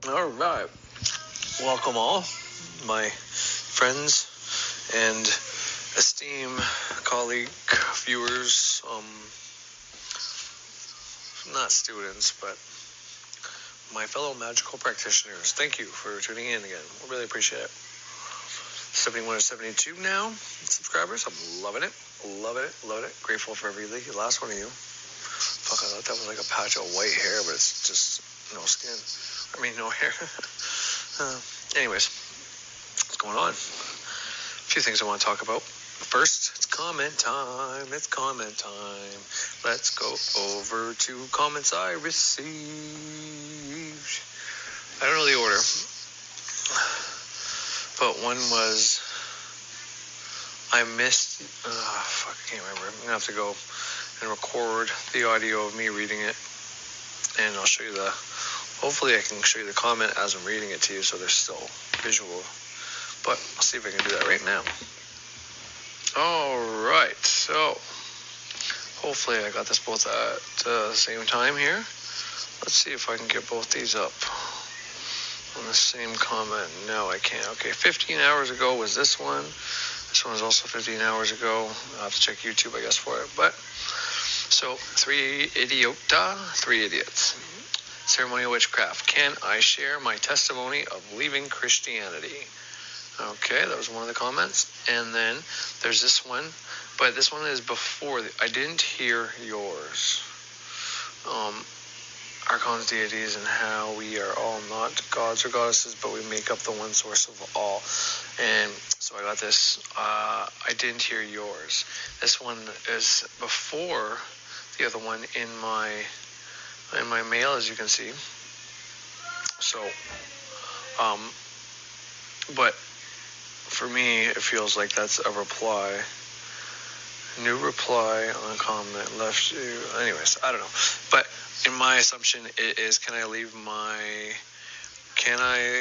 All right. Welcome all, my friends and esteemed colleague viewers, not students, but my fellow magical practitioners. Thank you for tuning in again. I really appreciate it. 71 or 72 now subscribers. I'm loving it. Loving it. Grateful for every last one of you. Fuck, I thought that was like a patch of white hair, but it's just no skin. I mean, no hair. Anyways, what's going on? A few things I want to talk about. First, it's comment time. Let's go over to comments I received. I don't know the order, but one was, I missed, I can't remember. I'm going to have to go and record the audio of me reading it, and I'll show you hopefully I can show you the comment as I'm reading it to you so there's still visual, but I'll see if I can do that right now. Alright, so hopefully I got this both at the same time here. Let's see if I can get both these up on the same comment. No, I can't. Okay, 15 hours ago was this one. This one was also 15 hours ago. I'll have to check YouTube, I guess, for it. But, so, 3 idiots. Ceremonial witchcraft. Can I share my testimony of leaving Christianity? Okay, that was one of the comments. And then there's this one, but this one is before. I didn't hear yours. Archons, deities, and how we are all not gods or goddesses, but we make up the one source of all. And so I got this. I didn't hear yours. This one is before the other one in my mail, as you can see. So, but for me, it feels like that's a reply. New reply on a comment left you. Anyways, I don't know. But in my assumption, it is, can I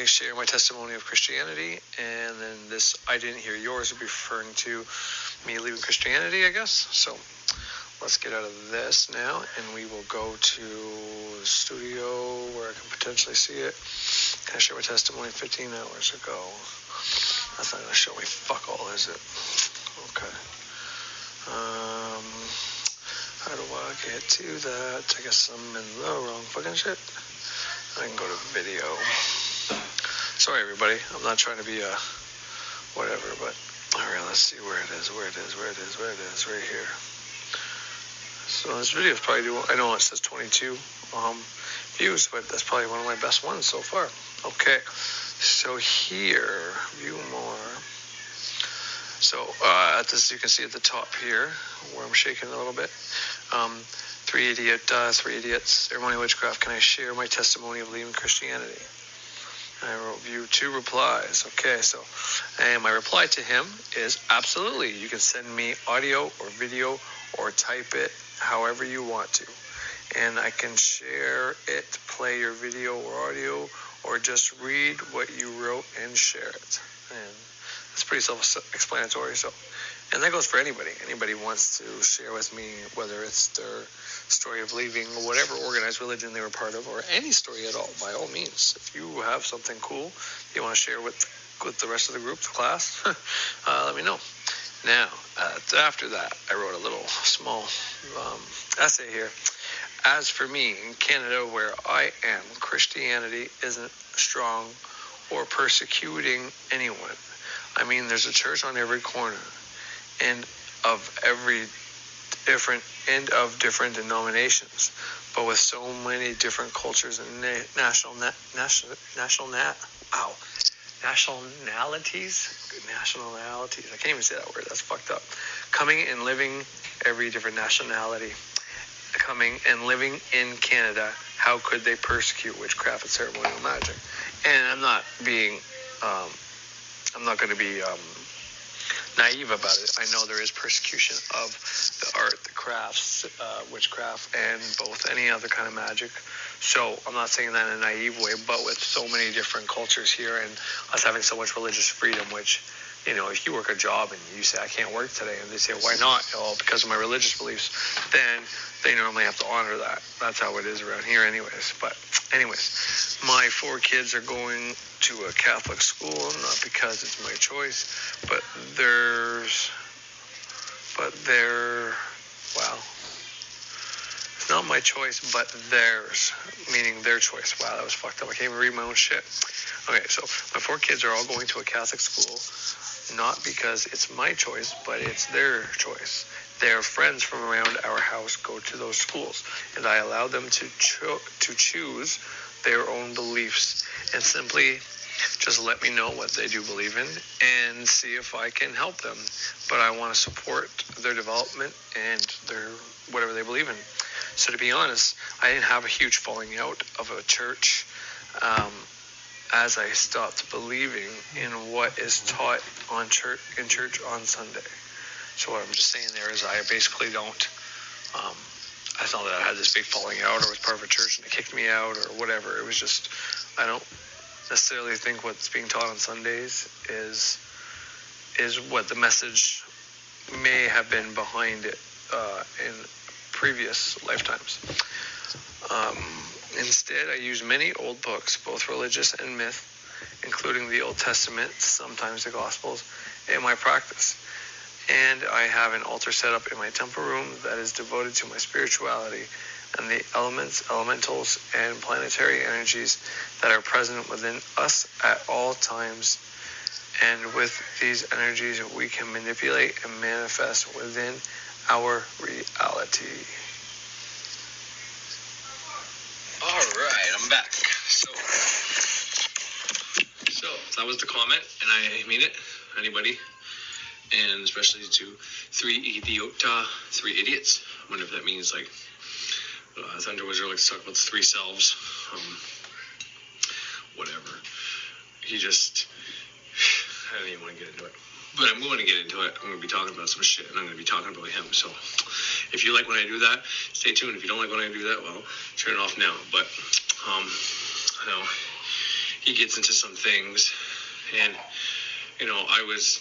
share my testimony of Christianity? And then this, I didn't hear yours, would be referring to me leaving Christianity, I guess. So let's get out of this now, and we will go to the studio where I can potentially see it. Can I share my testimony 15 hours ago? That's not going to show me fuck all, is it? Okay. How do I get to that? I guess I'm in the wrong fucking shit. I can go to video. Sorry, everybody. I'm not trying to be a whatever, but alright, let's see where it is. Right here. So this video is probably, I know it says 22 views, but that's probably one of my best ones so far. Okay, so here, view more. So at this, you can see at the top here, where I'm shaking a little bit. 3 idiots, ceremonial witchcraft. Can I share my testimony of leaving Christianity? I wrote view 2 replies. Okay, so, and my reply to him is absolutely. You can send me audio or video or type it however you want to. And I can share it, play your video or audio, or just read what you wrote and share it. And it's pretty self-explanatory. So, and that goes for anybody. Anybody wants to share with me, whether it's their story of leaving whatever organized religion they were part of, or any story at all, by all means. If you have something cool you want to share with the rest of the group, the class, let me know. Now, after that, I wrote a little small essay here. As for me, in Canada, where I am, Christianity isn't strong or persecuting anyone. I mean, there's a church on every corner, and of different denominations, but with so many different cultures and nationalities. I can't even say that word. That's fucked up. Coming and living every different nationality. Coming and living in Canada, how could they persecute witchcraft and ceremonial magic? And I'm not going to be naive about it. I know there is persecution of the art, the crafts, witchcraft, and both any other kind of magic. So I'm not saying that in a naive way, but with so many different cultures here and us having so much religious freedom, which if you work a job and you say, I can't work today, and they say, why not? Oh, because of my religious beliefs, then they normally have to honor that. That's how it is around here anyways. But anyways, my 4 kids are going to a Catholic school, not because it's my choice, but it's not my choice, but theirs, meaning their choice. Wow, that was fucked up. I can't even read my own shit. Okay, so my 4 kids are all going to a Catholic school, not because it's my choice, but it's their choice. Their friends from around our house go to those schools, and I allow them to choose their own beliefs, and simply just let me know what they do believe in and see if I can help them. But I want to support their development and their whatever they believe in. So to be honest, I didn't have a huge falling out of a church as I stopped believing in what is taught in church on Sunday. So what I'm just saying there is I basically don't, it's not that I had this big falling out or was part of a church and they kicked me out or whatever. It was just, I don't necessarily think what's being taught on Sundays is what the message may have been behind it in previous lifetimes. Instead, I use many old books, both religious and myth, including the Old Testament, sometimes the Gospels, in my practice. And I have an altar set up in my temple room that is devoted to my spirituality and the elements, elementals, and planetary energies that are present within us at all times. And with these energies, we can manipulate and manifest within our reality. All right, I'm back. So that was the comment, and I mean it. Anybody, and especially to 3 idiots. I wonder if that means like Thunder Wizard likes to talk about the 3 selves. Whatever. I don't even want to get into it. But I'm going to get into it. I'm going to be talking about some shit, and I'm going to be talking about him. So if you like when I do that, stay tuned. If you don't like when I do that, well, turn it off now. But I know he gets into some things, and I was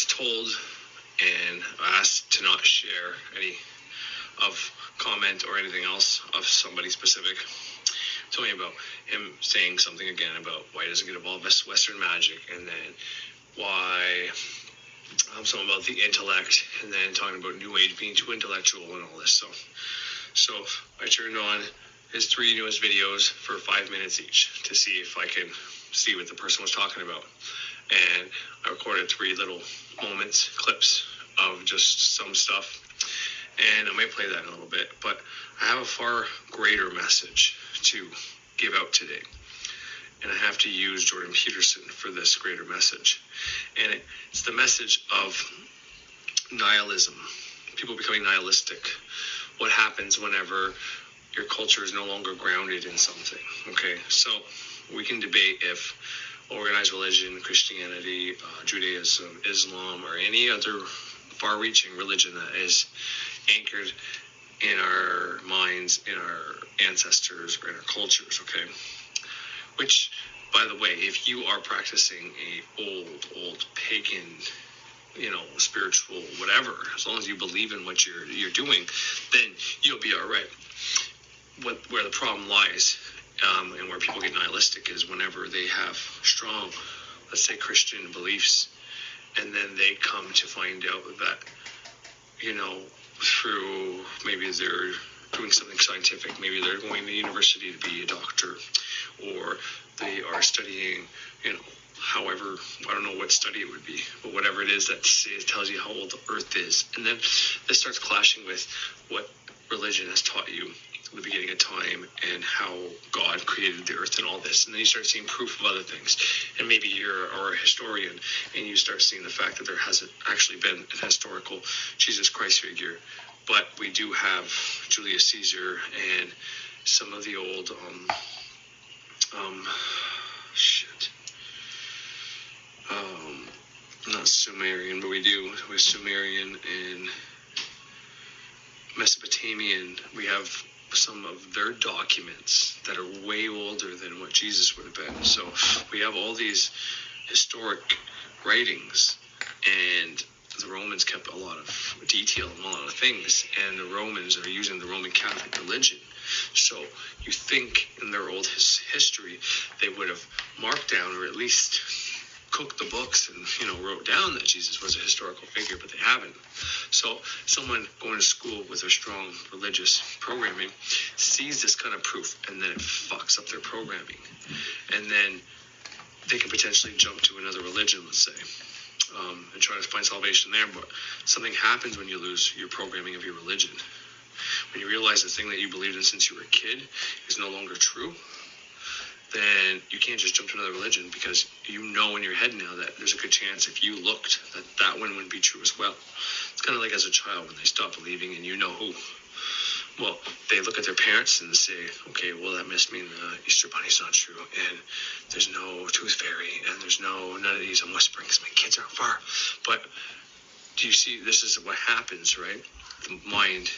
told and asked to not share any of comment or anything else of somebody specific. Told me about him saying something again about why he doesn't get involved with Western magic, and then why something about the intellect, and then talking about New Age being too intellectual and all this. So I turned on his 3 newest videos for 5 minutes each to see if I can see what the person was talking about. And I recorded 3 little moments, clips of just some stuff. And I might play that in a little bit, but I have a far greater message to give out today. And I have to use Jordan Peterson for this greater message. And it's the message of nihilism, people becoming nihilistic. What happens whenever your culture is no longer grounded in something, okay? So we can debate if organized religion, Christianity, Judaism, Islam, or any other far-reaching religion that is anchored in our minds, in our ancestors, or in our cultures, okay? Which, by the way, if you are practicing a old pagan, spiritual whatever, as long as you believe in what you're doing, then you'll be all right. Where the problem lies, and where people get nihilistic, is whenever they have strong, let's say, Christian beliefs, and then they come to find out that, through maybe they're doing something scientific, maybe they're going to university to be a doctor, or they are studying, however, I don't know what study it would be, but whatever it is that tells you how old the earth is. And then this starts clashing with what religion has taught you at the beginning of time and how God created the earth and all this. And then you start seeing proof of other things. And maybe you're a historian and you start seeing the fact that there hasn't actually been an historical Jesus Christ figure. But we do have Julius Caesar and some of the old, not Sumerian, but we do with Sumerian and Mesopotamian. We have some of their documents that are way older than what Jesus would have been. So we have all these historic writings, and the Romans kept a lot of detail on a lot of things, and the Romans are using the Roman Catholic religion. So you think in their old history they would have marked down, or at least cooked the books and, wrote down that Jesus was a historical figure, but they haven't. So someone going to school with a strong religious programming sees this kind of proof, and then it fucks up their programming. And then they can potentially jump to another religion, let's say, and try to find salvation there. But something happens when you lose your programming of your religion. When you realize the thing that you believed in since you were a kid is no longer true, then you can't just jump to another religion, because you know in your head now that there's a good chance if you looked that one wouldn't be true as well. It's kind of like as a child when they stop believing in you know who. Well, they look at their parents and say, okay, well, that must mean the Easter Bunny's not true, and there's no Tooth Fairy, and there's none of these. I'm whispering because my kids aren't far. But do you see, this is what happens, right? The mind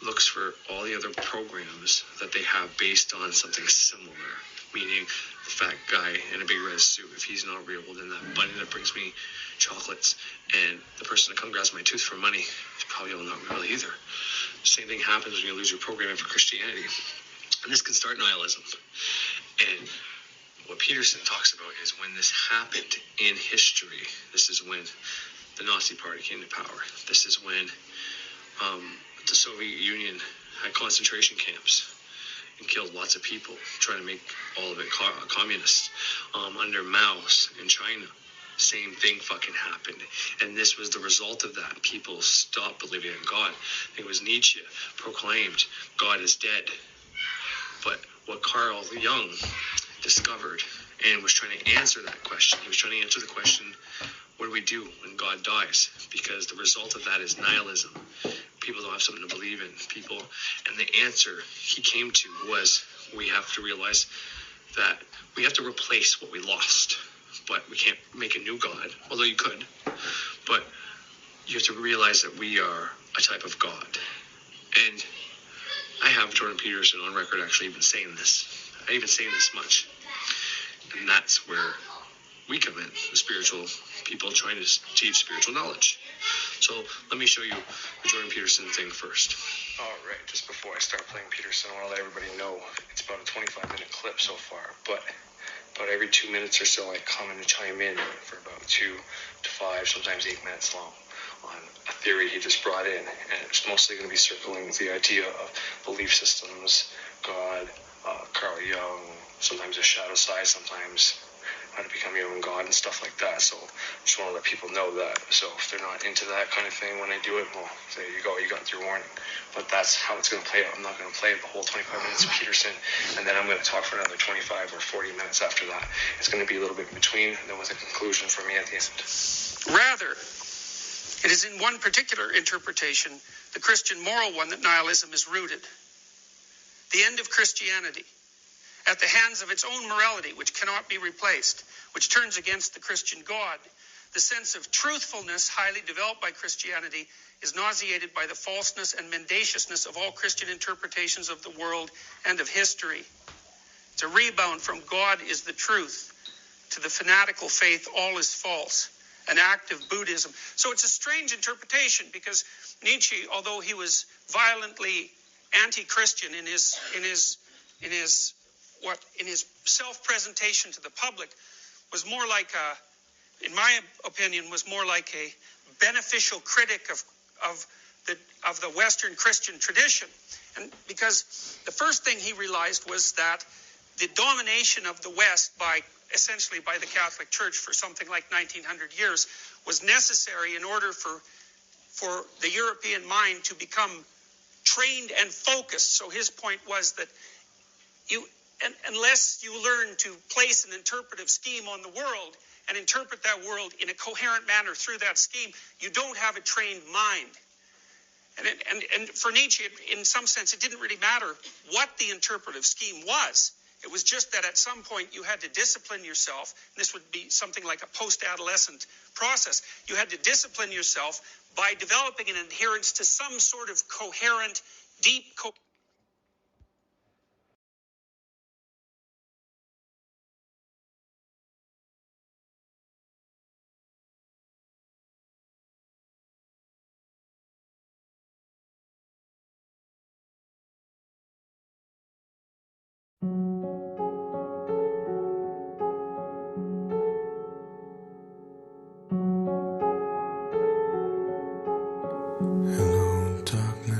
looks for all the other programs that they have based on something similar, meaning the fat guy in a big red suit. If he's not real, then that bunny that brings me chocolates and the person that comes grabs my tooth for money is probably not real either. Same thing happens when you lose your programming for Christianity. And this can start nihilism. And what Peterson talks about is when this happened in history, this is when the Nazi Party came to power. This is when the Soviet Union had concentration camps and killed lots of people, trying to make all of it communist. Under Mao's in China, same thing fucking happened. And this was the result of that. People stopped believing in God. I think it was Nietzsche proclaimed, God is dead. But what Carl Jung discovered and was trying to answer that question, he was trying to answer the question, what do we do when God dies? Because the result of that is nihilism. People don't have something to believe in. People, and the answer he came to was, we have to realize that we have to replace what we lost. But we can't make a new God, although you could. But you have to realize that we are a type of God. And I have Jordan Peterson on record actually even saying this. I even saying this much. And that's where we come in, the spiritual people trying to achieve spiritual knowledge. So let me show you the Jordan Peterson thing first. All right, just before I start playing Peterson, I want to let everybody know it's about a 25-minute clip so far, but about every 2 minutes or so I come in and chime in for about 2 to 5, sometimes 8 minutes long on a theory he just brought in, and it's mostly going to be circling the idea of belief systems, God, Carl Jung, sometimes a shadow side, sometimes how to become your own God and stuff like that. So just want to let people know that. So if they're not into that kind of thing when I do it, well, there you go, you got your warning. But that's how it's going to play out. I'm not going to play the whole 25 minutes of Peterson, and then I'm going to talk for another 25 or 40 minutes after that. It's going to be a little bit in between, and then with a conclusion for me at the end. Rather, it is in one particular interpretation, the Christian moral one, that nihilism is rooted. The end of Christianity, at the hands of its own morality, which cannot be replaced, which turns against the Christian God. The sense of truthfulness, highly developed by Christianity, is nauseated by the falseness and mendaciousness of all Christian interpretations of the world and of history. It's a rebound from God is the truth to the fanatical faith, all is false, an act of Buddhism. So it's a strange interpretation, because Nietzsche, although he was violently anti-Christian in his self-presentation to the public, was more like in my opinion, was more like a beneficial critic of the Western Christian tradition. And because the first thing he realized was that the domination of the West essentially by the Catholic Church for something like 1900 years was necessary in order for the European mind to become trained and focused. So his point was that unless you learn to place an interpretive scheme on the world and interpret that world in a coherent manner through that scheme, you don't have a trained mind. And for Nietzsche, in some sense, it didn't really matter what the interpretive scheme was. It was just that at some point you had to discipline yourself. This would be something like a post-adolescent process. You had to discipline yourself by developing an adherence to some sort of coherent, deep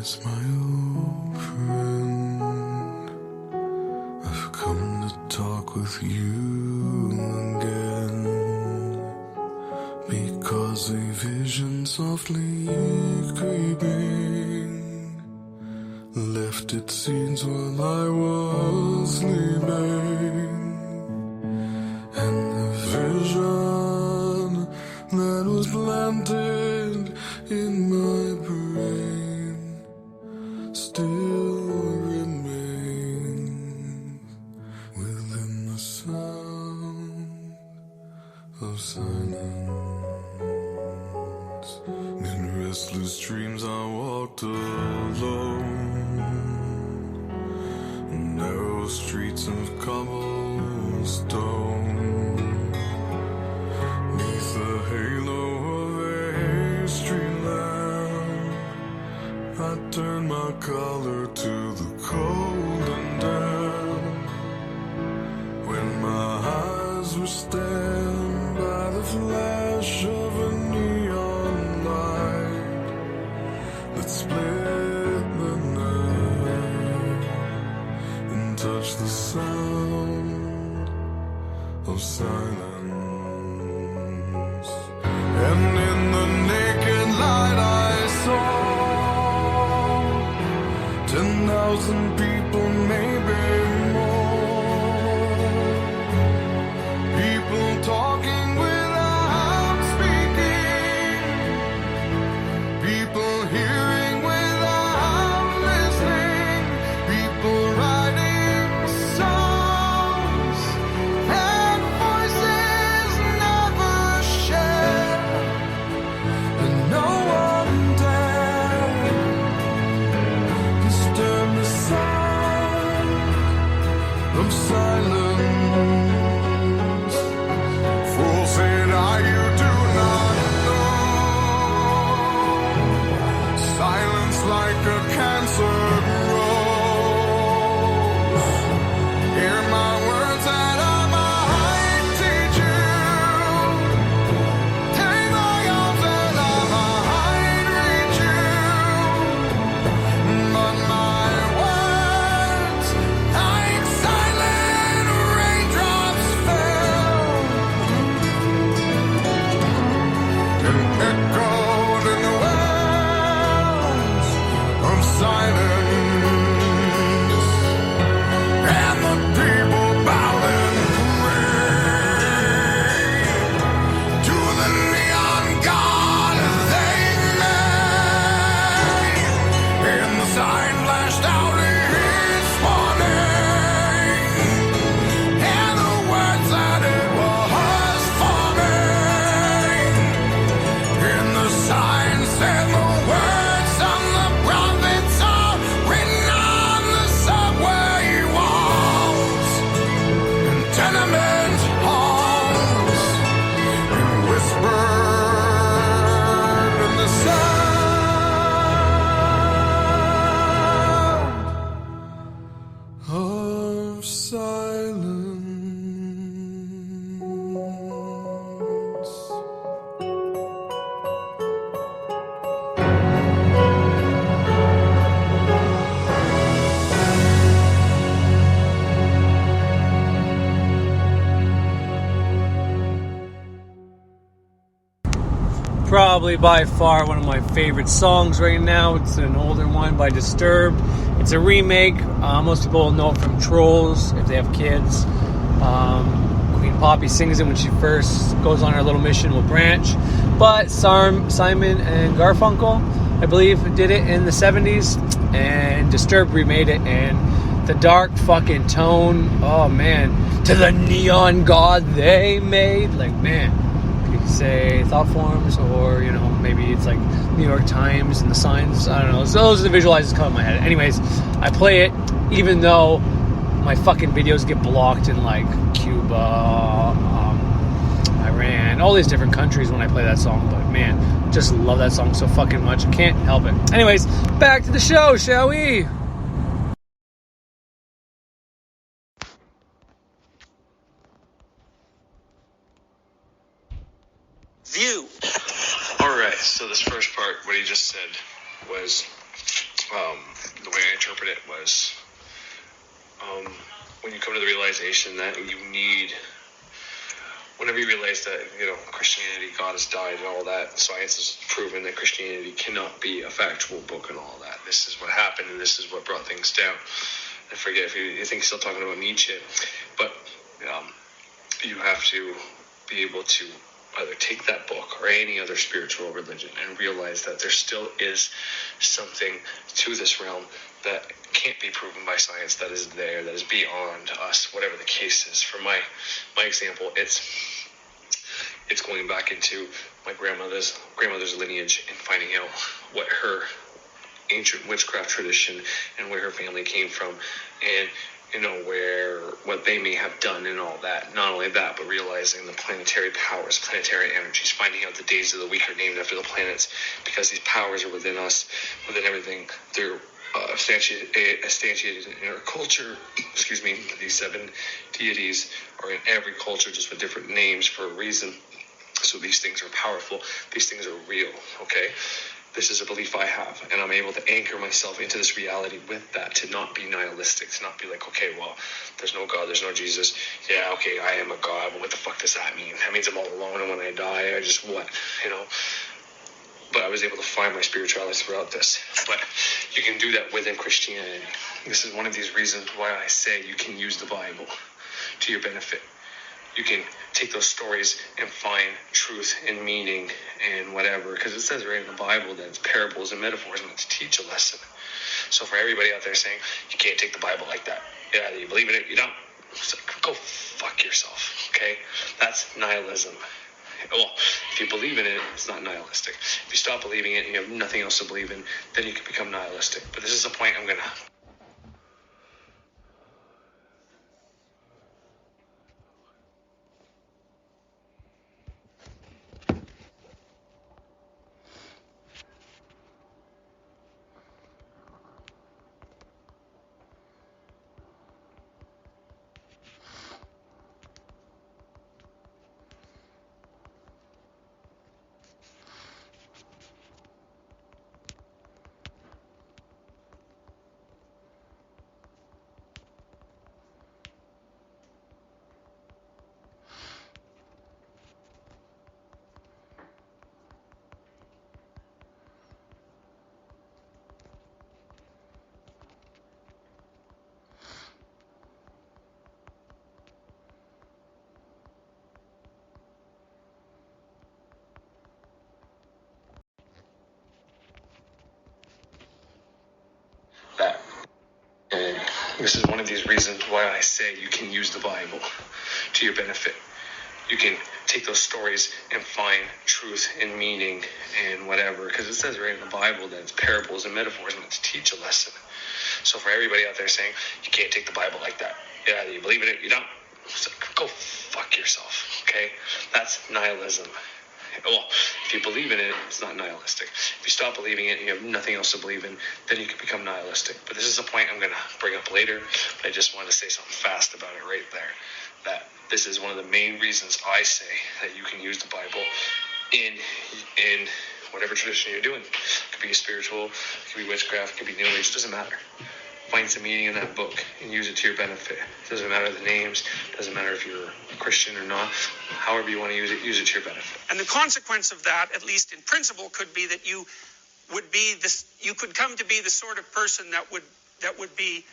Yes, my old friend, I've come to talk with you again, because a vision softly creeping left its seeds while I was sleeping, and the vision that was planted in my brain still remains within the sound of silence. In restless dreams I walked alone, narrow streets of cobblestone, neath the halo of a street lamp. I turned my collar to the cold and damp, when my eyes were stabbed by the flash of a neon light that split the night and touched the sound of silence. And in the naked light I saw 10,000 people, maybe more, people talking without speaking, people hearing without listening, people writing songs that voices never share, and no one dared disturb the sound of silence. Fool, said I, you do not know. Silence like a cancer grows. Hear my words that I might teach you. Take my arms that I might reach you. But my words, like silent raindrops, fell and echoed in the wells of silence, and the people bowed and prayed to the neon god they made, and the sign flashed out its warning, and the words that it was forming, and the sign said the words of the prophets are written on the subway walls and tenement halls, and whispered in the sound of silence. Probably by far one of my favorite songs right now. It's an older one by Disturbed. It's a remake. Most people know it from Trolls if they have kids. Queen Poppy sings it when she first goes on her little mission with Branch. But Simon and Garfunkel, I believe, did it in the 70s. And Disturbed remade it. And the dark fucking tone, oh man, to the neon god they made. Like, man. Say thought forms, or maybe it's like New York Times and the signs. I don't know. So those are the visualizers that come in my head. Anyways, I play it even though my fucking videos get blocked in like Cuba, Iran, all these different countries when I play that song. But man, just love that song so fucking much. I can't help it. Anyways, back to the show, shall we? View. All right, so this first part, what he just said was, interpret it was when you come to the realization that you need, whenever you realize that, Christianity, God has died and all that, science has proven that Christianity cannot be a factual book and all that. This is what happened and this is what brought things down. I forget if you think he's still talking about Nietzsche, but you have to be able to either take that book or any other spiritual religion and realize that there still is something to this realm that can't be proven by science, that is there, that is beyond us, whatever the case is. For my example, it's going back into my grandmother's lineage and finding out what her ancient witchcraft tradition and where her family came from, and what they may have done and all that. Not only that, but realizing the planetary powers, planetary energies, finding out the days of the week are named after the planets, because these powers are within us, within everything. They're instantiated in our culture. These 7 deities are in every culture, just with different names for a reason. So these things are powerful. These things are real, okay? This is a belief I have, and I'm able to anchor myself into this reality with that, to not be nihilistic, to not be like, okay, well, there's no God, there's no Jesus. Yeah, okay, I am a God, but what the fuck does that mean? That means I'm all alone, and when I die, I just what, But I was able to find my spirituality throughout this. But you can do that within Christianity. This is one of these reasons why I say you can use the Bible to your benefit. You can take those stories and find truth and meaning and whatever, because it says right in the Bible that it's parables and metaphors meant to teach a lesson. So for everybody out there saying, you can't take the Bible like that, either you believe in it, you don't, it's like, go fuck yourself, okay? That's nihilism. Well, if you believe in it, it's not nihilistic. If you stop believing it and you have nothing else to believe in, then you can become nihilistic. But this is the point I'm going to... that. And this is one of these reasons why I say you can use the Bible to your benefit. You can take those stories and find truth and meaning and whatever, because it says right in the Bible that it's parables and metaphors meant to teach a lesson. So for everybody out there saying, you can't take the Bible like that, either you believe in it, you don't, it's like, go fuck yourself, okay? That's nihilism. Well, if you believe in it, it's not nihilistic. If you stop believing it and you have nothing else to believe in, then you can become nihilistic. But this is a point I'm going to bring up later. But I just wanted to say something fast about it right there. That this is one of the main reasons I say that you can use the Bible in whatever tradition you're doing. It could be a spiritual, it could be witchcraft, it could be New Age, it doesn't matter. Find some meaning in that book and use it to your benefit. It doesn't matter the names, it doesn't matter if you're a Christian or not. However you want to use it to your benefit. And the consequence of that, at least in principle, could be that you could come to be the sort of person that would be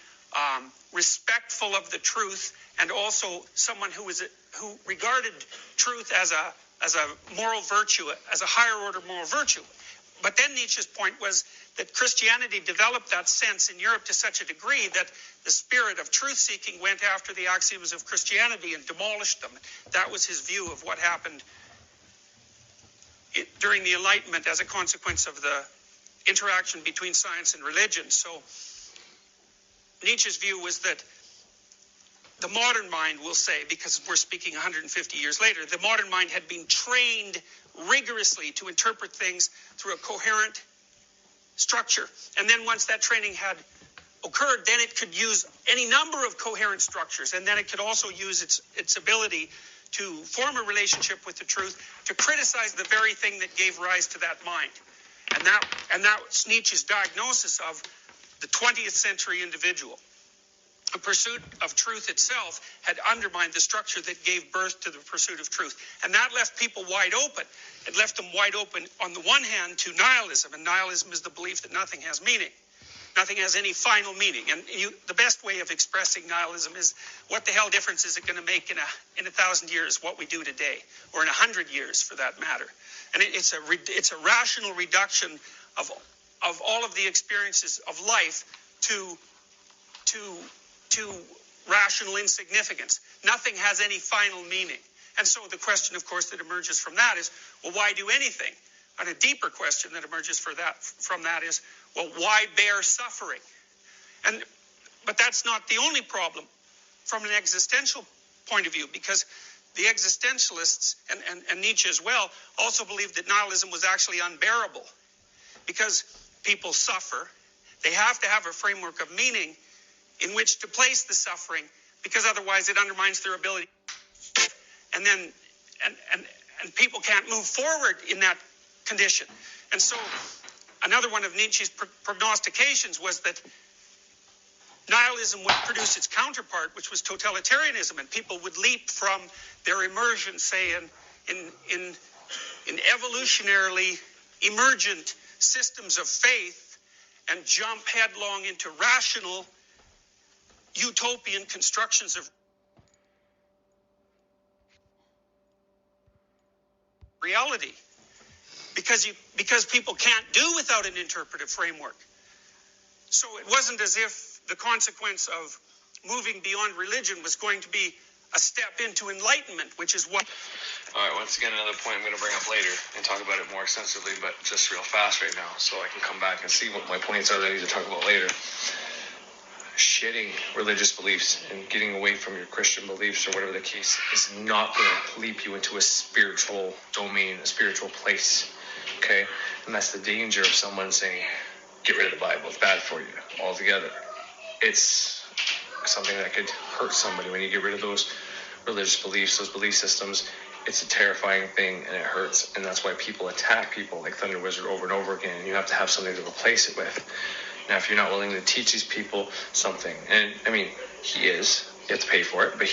respectful of the truth, and also someone who regarded truth as a moral virtue, as a higher order moral virtue. But then Nietzsche's point was that Christianity developed that sense in Europe to such a degree that the spirit of truth-seeking went after the axioms of Christianity and demolished them. That was his view of what happened during the Enlightenment as a consequence of the interaction between science and religion. So Nietzsche's view was that the modern mind, we'll say, because we're speaking 150 years later, the modern mind had been trained rigorously to interpret things through a coherent structure. And then once that training had occurred, then it could use any number of coherent structures. And then it could also use its ability to form a relationship with the truth, to criticize the very thing that gave rise to that mind. And that's Nietzsche's diagnosis of the 20th century individual. The pursuit of truth itself had undermined the structure that gave birth to the pursuit of truth. And that left people wide open. It left them wide open, on the one hand, to nihilism. And nihilism is the belief that nothing has meaning. Nothing has any final meaning. And the best way of expressing nihilism is, what the hell difference is it going to make in 1,000 years what we do today, or in 100 years for that matter? And it's a rational reduction of all of the experiences of life to rational insignificance. Nothing has any final meaning. And so the question, of course, that emerges from that is, well, why do anything? And a deeper question that emerges from that is, well, why bear suffering? But that's not the only problem from an existential point of view, because the existentialists, and Nietzsche as well, also believed that nihilism was actually unbearable. Because people suffer, they have to have a framework of meaning in which to place the suffering, because otherwise it undermines their ability. And people can't move forward in that condition. And so another one of Nietzsche's prognostications was that nihilism would produce its counterpart, which was totalitarianism, and people would leap from their immersion, say, in evolutionarily emergent systems of faith, and jump headlong into rational utopian constructions of reality, because people can't do without an interpretive framework. So it wasn't as if the consequence of moving beyond religion was going to be a step into enlightenment, which is what... All right, once again, another point I'm going to bring up later and talk about it more extensively, but just real fast right now, so I can come back and see what my points are that I need to talk about later. Shedding religious beliefs and getting away from your Christian beliefs, or whatever the case, is not going to leap you into a spiritual domain, a spiritual place, okay? And that's the danger of someone saying, get rid of the Bible, it's bad for you altogether. It's something that could hurt somebody when you get rid of those religious beliefs, those belief systems. It's a terrifying thing, and it hurts, and that's why people attack people like Thunder Wizard over and over again. You have to have something to replace it with. Now, if you're not willing to teach these people something, and I mean, you have to pay for it, but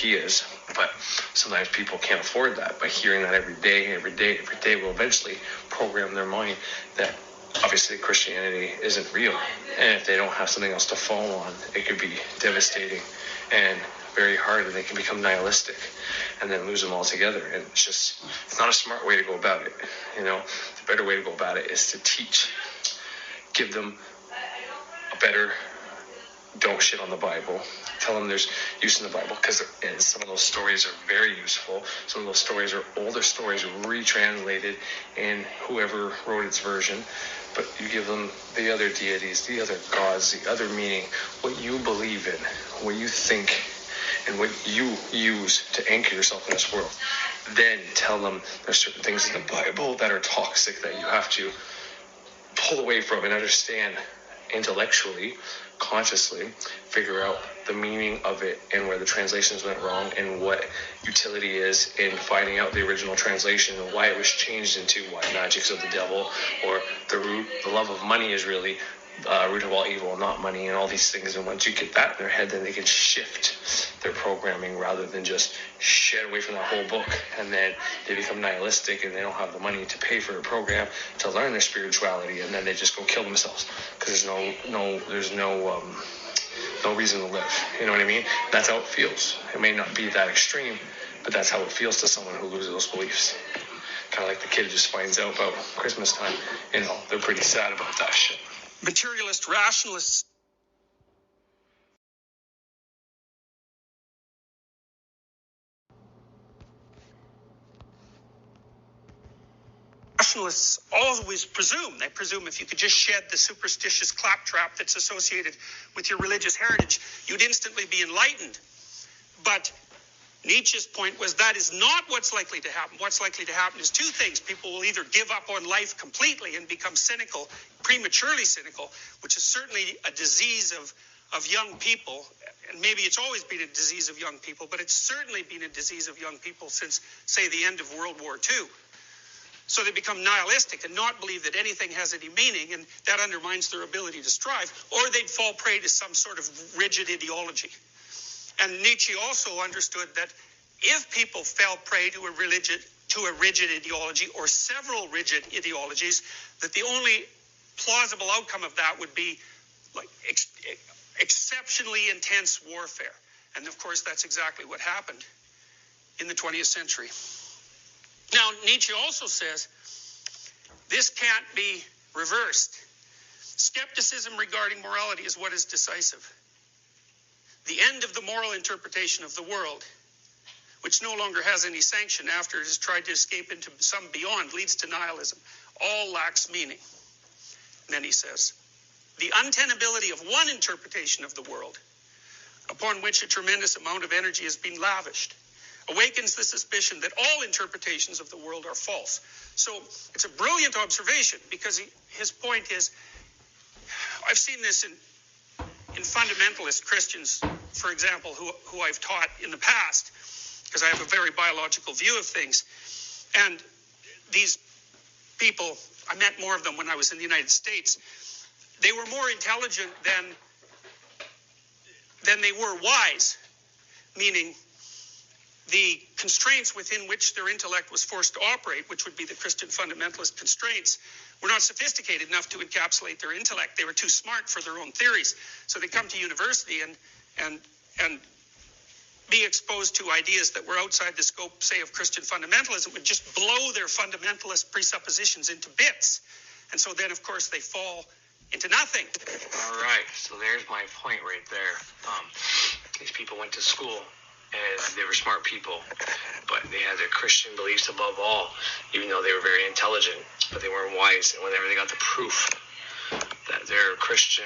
but sometimes people can't afford that. But hearing that every day will eventually program their mind that obviously Christianity isn't real. And if they don't have something else to fall on, it could be devastating and very hard, and they can become nihilistic and then lose them altogether. And it's not a smart way to go about it. The better way to go about it is to teach, give them a better, don't shit on the Bible. Tell them there's use in the Bible, because there is. Some of those stories are very useful. Some of those stories are older stories retranslated in whoever wrote its version. But you give them the other deities, the other gods, the other meaning, what you believe in, what you think, and what you use to anchor yourself in this world. Then tell them there's certain things in the Bible that are toxic that you have to pull away from and understand intellectually, consciously, figure out the meaning of it and where the translations went wrong and what utility is in finding out the original translation and why it was changed into why magic's of the devil, or the love of money is really root of all evil, not money, and all these things. And once you get that in their head, then they can shift their programming rather than just shed away from that whole book, and then they become nihilistic and they don't have the money to pay for a program to learn their spirituality, and then they just go kill themselves because there's no reason to live. You know what I mean? That's how it feels. It may not be that extreme, but that's how it feels to someone who loses those beliefs. Kind of like the kid just finds out about Christmas time. They're pretty sad about that shit. Materialist rationalists always presume if you could just shed the superstitious claptrap that's associated with your religious heritage, you'd instantly be enlightened. But Nietzsche's point was that is not what's likely to happen. What's likely to happen is two things. People will either give up on life completely and become cynical, prematurely cynical, which is certainly a disease of young people. And maybe it's always been a disease of young people, but it's certainly been a disease of young people since, say, the end of World War II. So they become nihilistic and not believe that anything has any meaning, and that undermines their ability to strive, or they'd fall prey to some sort of rigid ideology. And Nietzsche also understood that if people fell prey to a rigid ideology or several rigid ideologies, that the only plausible outcome of that would be like exceptionally intense warfare. And of course, that's exactly what happened in the 20th century. Now, Nietzsche also says this can't be reversed. Skepticism regarding morality is what is decisive. The end of the moral interpretation of the world, which no longer has any sanction after it has tried to escape into some beyond, leads to nihilism. All lacks meaning. And then he says, the untenability of one interpretation of the world, upon which a tremendous amount of energy has been lavished, awakens the suspicion that all interpretations of the world are false. So it's a brilliant observation, because his point is, I've seen this in fundamentalist Christians, for example, who I've taught in the past, because I have a very biological view of things. And these people, I met more of them when I was in the United States. They were more intelligent than they were wise, meaning the constraints within which their intellect was forced to operate, which would be the Christian fundamentalist constraints, were not sophisticated enough to encapsulate their intellect. They were too smart for their own theories. So they come to university and be exposed to ideas that were outside the scope, say, of Christian fundamentalism, would just blow their fundamentalist presuppositions into bits. And so then, of course, they fall into nothing. All right, so there's my point right there. These people went to school, and they were smart people, but they had their Christian beliefs above all, even though they were very intelligent, but they weren't wise. And whenever they got the proof that their Christian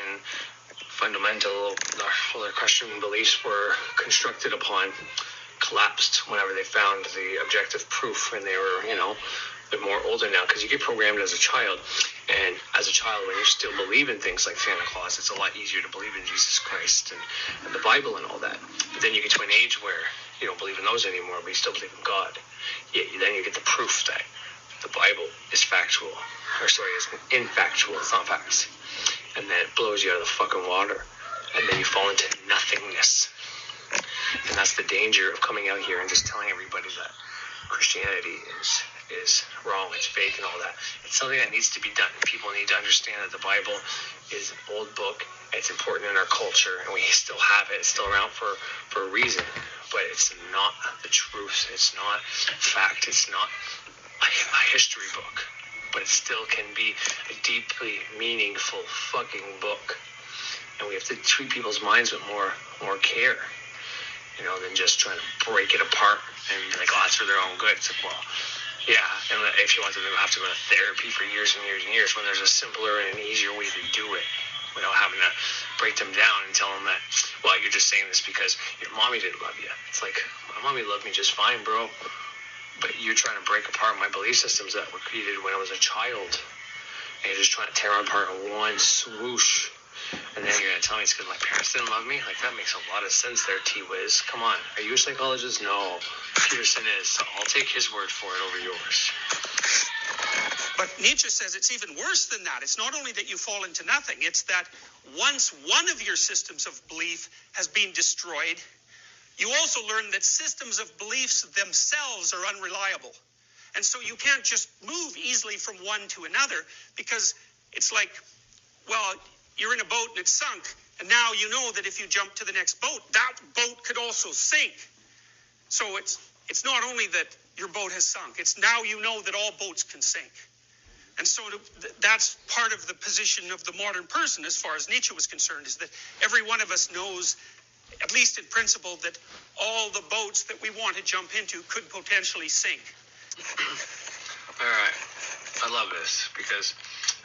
their Christian beliefs were constructed upon, collapsed whenever they found the objective proof. And they were, they're more older now, because you get programmed as a child. And as a child, when you still believe in things like Santa Claus, it's a lot easier to believe in Jesus Christ and the Bible and all that. But then you get to an age where you don't believe in those anymore, but you still believe in God. Then you get the proof that the Bible is factual. Is infactual. It's not facts. And then it blows you out of the fucking water. And then you fall into nothingness. And that's the danger of coming out here and just telling everybody that Christianity is wrong, it's fake and all that. It's something that needs to be done. People need to understand that the Bible is an old book. It's important in our culture, and we still have it. It's still around for a reason. But it's not the truth. It's not fact. It's not a history book. But it still can be a deeply meaningful fucking book. And we have to treat people's minds with more care, than just trying to break it apart and be like, oh, it's for their own good. It's like, well, yeah, and if you want them to have to go to therapy for years and years and years, when there's a simpler and an easier way to do it without having to break them down and tell them that, well, you're just saying this because your mommy didn't love you. It's like, my mommy loved me just fine, bro. But you're trying to break apart my belief systems that were created when I was a child. And you're just trying to tear them apart in one swoosh. And then you're going to tell me it's because my parents didn't love me? Like, that makes a lot of sense there, T-Wiz. Come on. Are you a psychologist? No. Peterson is. So I'll take his word for it over yours. But Nietzsche says it's even worse than that. It's not only that you fall into nothing. It's that once one of your systems of belief has been destroyed, you also learn that systems of beliefs themselves are unreliable. And so you can't just move easily from one to another, because it's like, well, you're in a boat and it's sunk, and now you know that if you jump to the next boat, that boat could also sink. So it's not only that your boat has sunk, it's now you know that all boats can sink. And so that's part of the position of the modern person, as far as Nietzsche was concerned, is that every one of us knows, at least in principle, that all the boats that we want to jump into could potentially sink. All right. I love this, because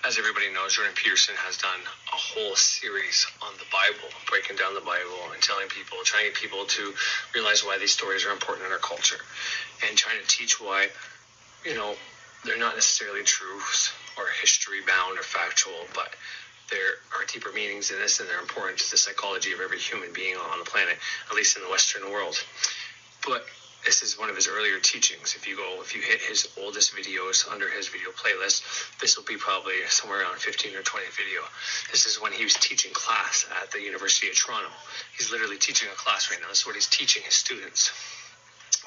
as everybody knows, Jordan Peterson has done a whole series on the Bible, breaking down the Bible and telling people, trying to get people to realize why these stories are important in our culture, and trying to teach why, they're not necessarily truths or history bound or factual, but there are deeper meanings in this, and they're important to the psychology of every human being on the planet, at least in the Western world. But This is one of his earlier teachings. If you hit his oldest videos under his video playlist, this will be probably somewhere around 15 or 20 video. This is when he was teaching class at the University of Toronto. He's literally teaching a class right now. This is what he's teaching his students,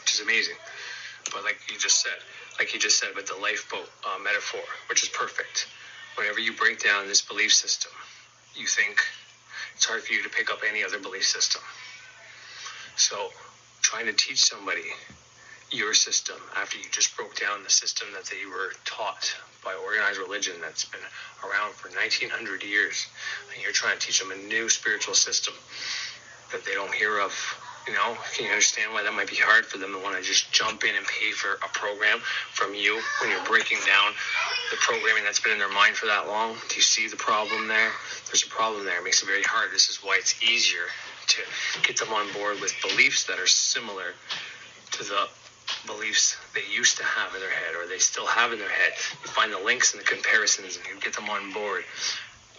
which is amazing. But like he just said with the lifeboat metaphor, which is perfect. Whenever you break down this belief system, you think it's hard for you to pick up any other belief system. So trying to teach somebody your system after you just broke down the system that they were taught by organized religion that's been around for 1900 years, and you're trying to teach them a new spiritual system that they don't hear of, can you understand why that might be hard for them to want to just jump in and pay for a program from you when you're breaking down the programming that's been in their mind for that long? Do you see the problem there? There's a problem there. It makes it very hard. This is why it's easier to get them on board with beliefs that are similar to the beliefs they used to have in their head, or they still have in their head. You find the links and the comparisons, and you get them on board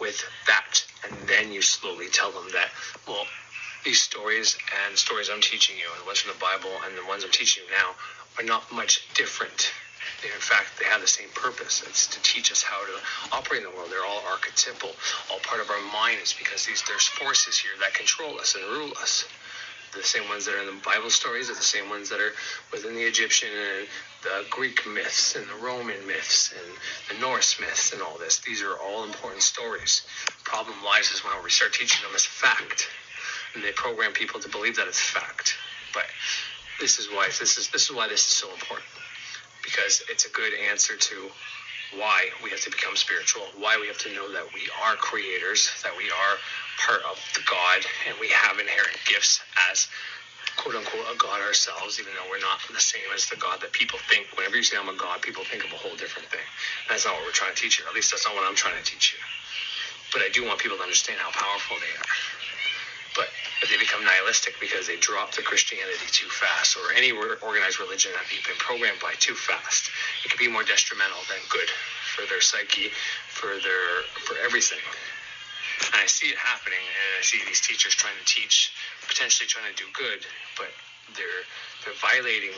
with that, and then you slowly tell them that, well, these stories and stories I'm teaching you, and the ones from the Bible and the ones I'm teaching you now, are not much different. In fact, they have the same purpose. It's to teach us how to operate in the world. They're all archetypal, all part of our minds, because there's forces here that control us and rule us. The same ones that are in the Bible stories are the same ones that are within the Egyptian and the Greek myths and the Roman myths and the Norse myths and all this. These are all important stories. The problem lies is when we start teaching them as fact, and they program people to believe that it's fact. But this is why this is so important, because it's a good answer to why we have to become spiritual, why we have to know that we are creators, that we are part of the God, and we have inherent gifts as quote-unquote a God ourselves, even though we're not the same as the God that people think. Whenever you say I'm a God, people think of a whole different thing. And that's not what we're trying to teach you. At least that's not what I'm trying to teach you. But I do want people to understand how powerful they are. But if they become nihilistic because they drop the Christianity too fast, or any organized religion that they've been programmed by too fast, it could be more detrimental than good for their psyche, for everything. And I see it happening, and I see these teachers trying to teach, potentially trying to do good, but they're violating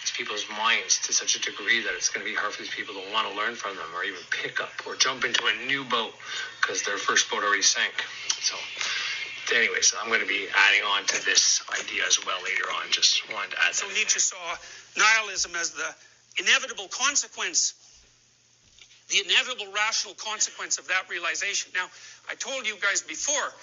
these people's minds to such a degree that it's going to be hard for these people to want to learn from them, or even pick up or jump into a new boat because their first boat already sank. So anyways, I'm going to be adding on to this idea as well later on. Just wanted to add. So Nietzsche saw nihilism as the inevitable consequence, the inevitable rational consequence of that realization. Now, I told you guys before,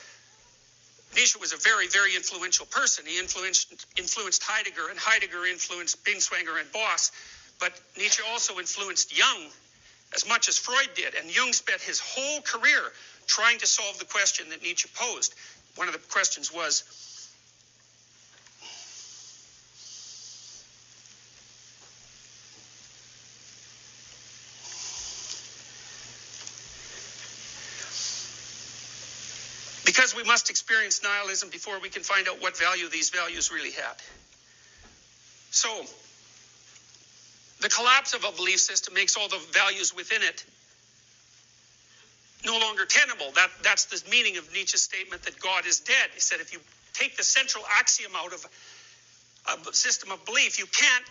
Nietzsche was a very, very influential person. He influenced Heidegger, and Heidegger influenced Binswanger and Boss. But Nietzsche also influenced Jung as much as Freud did. And Jung spent his whole career trying to solve the question that Nietzsche posed. One of the questions was, because we must experience nihilism before we can find out what value these values really had. So, the collapse of a belief system makes all the values within it no longer tenable. That's the meaning of Nietzsche's statement that God is dead. He said if you take the central axiom out of a system of belief, you can't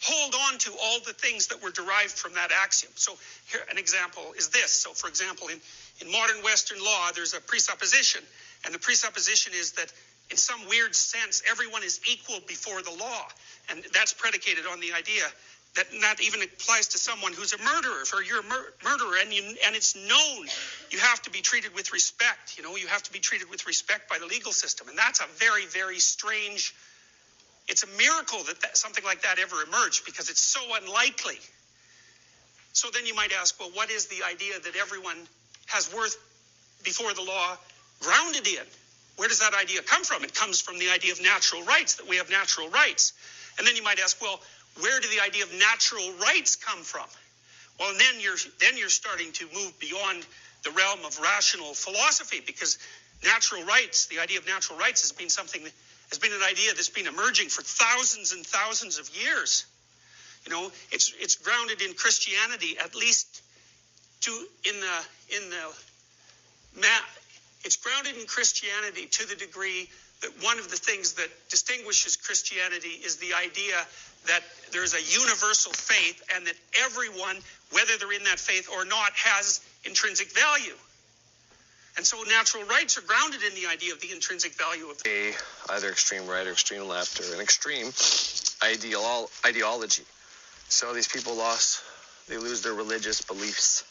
hold on to all the things that were derived from that axiom. So here an example is this. So for example, in modern Western law, there's a presupposition, and the presupposition is that in some weird sense, everyone is equal before the law. And that's predicated on the idea that not even applies to someone who's a murderer. If you're a murderer and it's known, you have to be treated with respect. You have to be treated with respect by the legal system. And that's a very, very strange, it's a miracle that something like that ever emerged, because it's so unlikely. So then you might ask, well, what is the idea that everyone has worth before the law grounded in? Where does that idea come from? It comes from the idea of natural rights, that we have natural rights. And then you might ask, well, where do the idea of natural rights come from? Well, and then you're starting to move beyond the realm of rational philosophy, because natural rights, the idea of natural rights, has been an idea that's been emerging for thousands and thousands of years. It's grounded in Christianity, at least it's grounded in Christianity to the degree that one of the things that distinguishes Christianity is the idea that there's a universal faith and that everyone, whether they're in that faith or not, has intrinsic value. And so natural rights are grounded in the idea of the intrinsic value of either extreme right or extreme left or an extreme ideology. So these people they lose their religious beliefs.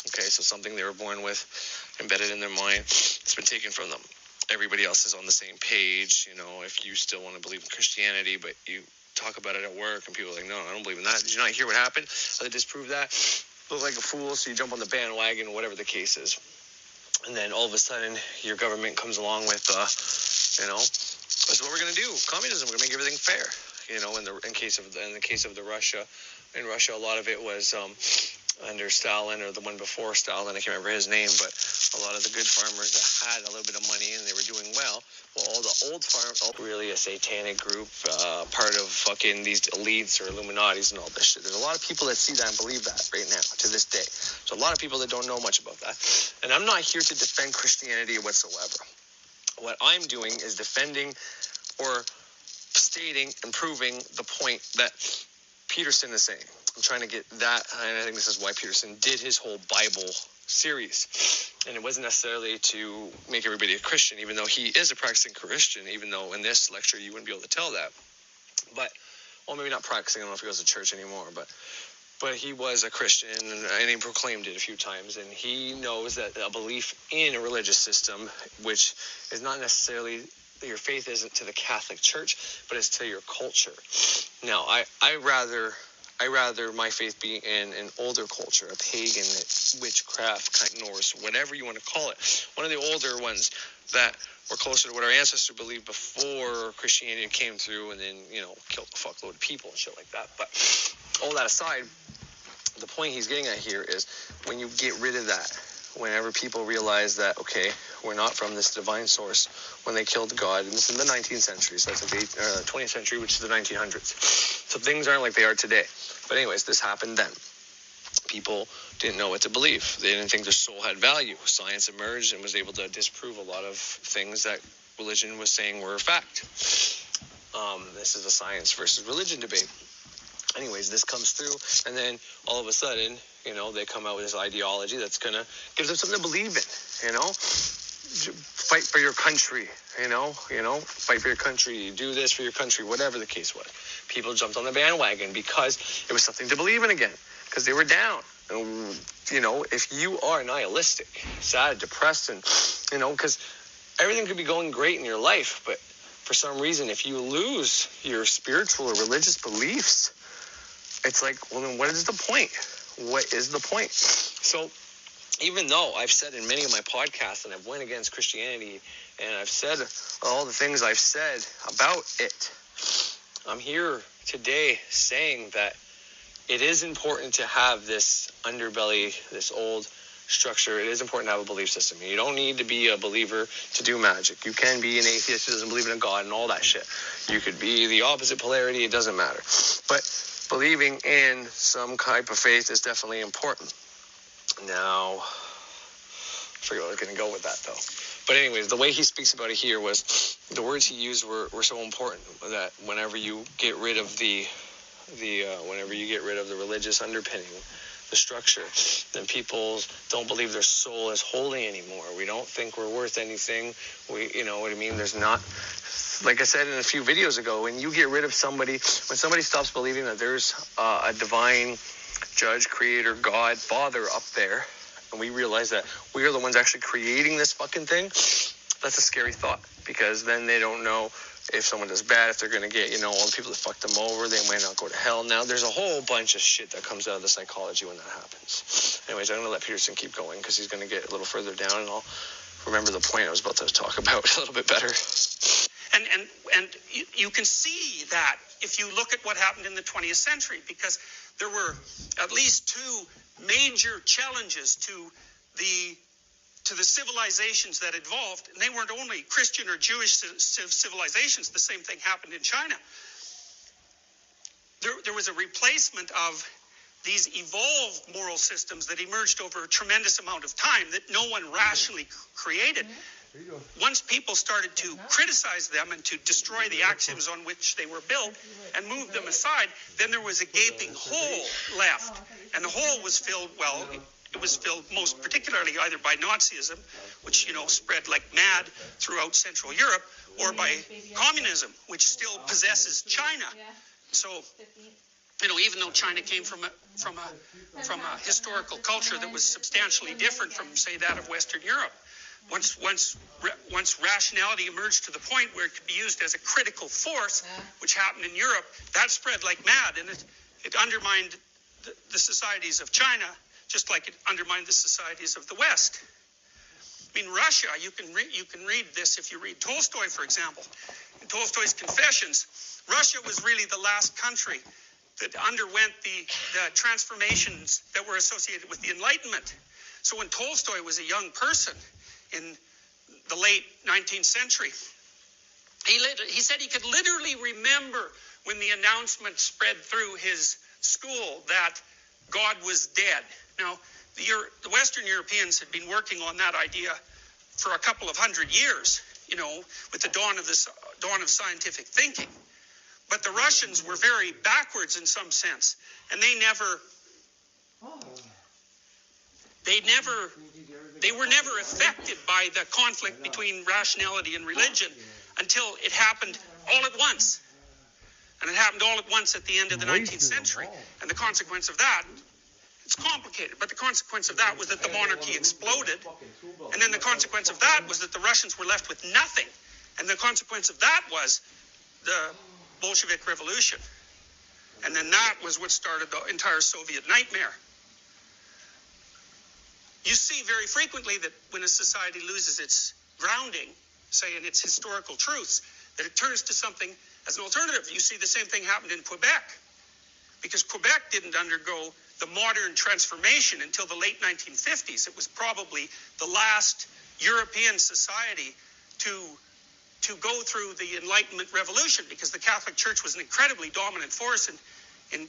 Okay, so something they were born with, embedded in their mind, it's been taken from them. Everybody else is on the same page. If you still want to believe in Christianity, but you talk about it at work and people are like, no, I don't believe in that. Did you not hear what happened? They disprove that. Look like a fool, so you jump on the bandwagon, whatever the case is. And then all of a sudden, your government comes along with, this is what we're going to do. Communism, we're going to make everything fair. In the case of the Russia, in Russia, a lot of it was under Stalin or the one before Stalin. I can't remember his name, but a lot of the good farmers that had a little bit of money and they were doing well. Well, all the old farmers, really a satanic group, part of fucking these elites or Illuminatis and all this shit. There's a lot of people that see that and believe that right now to this day. So a lot of people that don't know much about that. And I'm not here to defend Christianity whatsoever. What I'm doing is defending or stating and proving the point that Peterson is saying. I'm trying to get that, and I think this is why Peterson did his whole Bible series. And it wasn't necessarily to make everybody a Christian, even though he is a practicing Christian, even though in this lecture you wouldn't be able to tell that. But, well, maybe not practicing, I don't know if he goes to church anymore, but he was a Christian, and he proclaimed it a few times, and he knows that a belief in a religious system, which is not necessarily, your faith isn't to the Catholic Church, but it's to your culture. Now, I rather my faith be in an older culture, a pagan, witchcraft, Norse, whatever you want to call it. One of the older ones that were closer to what our ancestors believed before Christianity came through and then, killed a fuckload of people and shit like that. But all that aside, the point he's getting at here is when you get rid of that, whenever people realize that, okay, we're not from this divine source, when they killed God, and this is in the 19th century, so that's like the 20th century, which is the 1900s. So things aren't like they are today. But anyways, this happened then. People didn't know what to believe. They didn't think their soul had value. Science emerged and was able to disprove a lot of things that religion was saying were a fact. This is a science versus religion debate. Anyways, this comes through, and then all of a sudden, they come out with this ideology that's going to give them something to believe in, Fight for your country, fight for your country, do this for your country, whatever the case was. People jumped on the bandwagon because it was something to believe in again, because they were down. And, if you are nihilistic, sad, depressed, and, because everything could be going great in your life, but for some reason, if you lose your spiritual or religious beliefs, it's like, well, then what is the point? What is the point? So even though I've said in many of my podcasts and I've went against Christianity and I've said all the things I've said about it, I'm here today saying that it is important to have this underbelly, this old structure. It is important to have a belief system. You don't need to be a believer to do magic. You can be an atheist who doesn't believe in a God and all that shit. You could be the opposite polarity. It doesn't matter. But believing in some type of faith is definitely important. Now, I forget where I was going to go with that, though. But anyways, the way he speaks about it here was the words he used were so important that whenever you get rid of the religious underpinning, the structure, then people don't believe their soul is holy anymore. We don't think we're worth anything. You know what I mean? There's not, like I said in a few videos ago, when you get rid of somebody, when somebody stops believing that there's a divine judge, creator, God, father up there, and we realize that we are the ones actually creating this fucking thing, that's a scary thought, because then they don't know if someone does bad, if they're going to get, all the people that fucked them over, they might not go to hell. Now, there's a whole bunch of shit that comes out of the psychology when that happens. Anyways, I'm going to let Peterson keep going, because he's going to get a little further down, and I'll remember the point I was about to talk about a little bit better. And you can see that if you look at what happened in the 20th century, because there were at least two major challenges to the civilizations that evolved, and they weren't only Christian or Jewish civilizations. The same thing happened in China. There was a replacement of these evolved moral systems that emerged over a tremendous amount of time that no one rationally created. once people started to criticize them and to destroy the axioms on which they were built and move them aside, then there was a gaping hole left. And the hole was filled, well, it was filled most particularly either by Nazism, which, spread like mad throughout Central Europe, or by communism, which still possesses China. So, even though China came from a historical culture that was substantially different from, say, that of Western Europe, once rationality emerged to the point where it could be used as a critical force, which happened in Europe, that spread like mad, and it undermined the societies of China, just like it undermined the societies of the West. I mean, Russia, you can read this if you read Tolstoy, for example. In Tolstoy's Confessions, Russia was really the last country that underwent the transformations that were associated with the Enlightenment. So when Tolstoy was a young person in the late 19th century, he said he could literally remember when the announcement spread through his school that God was dead. Now, the Western Europeans had been working on that idea for a couple of hundred years, with the dawn of scientific thinking. But the Russians were very backwards in some sense, and they were never affected by the conflict between rationality and religion until it happened all at once. And it happened all at once at the end of the 19th century. And the consequence of that, it's complicated, but the consequence of that was that the monarchy exploded. And then the consequence of that was that the Russians were left with nothing. And the consequence of that was the Bolshevik Revolution. And then that was what started the entire Soviet nightmare. You see very frequently that when a society loses its grounding, say in its historical truths, that it turns to something as an alternative. You see the same thing happened in Quebec, because Quebec didn't undergo the modern transformation until the late 1950s. It was probably the last European society to go through the Enlightenment Revolution, because the Catholic Church was an incredibly dominant force in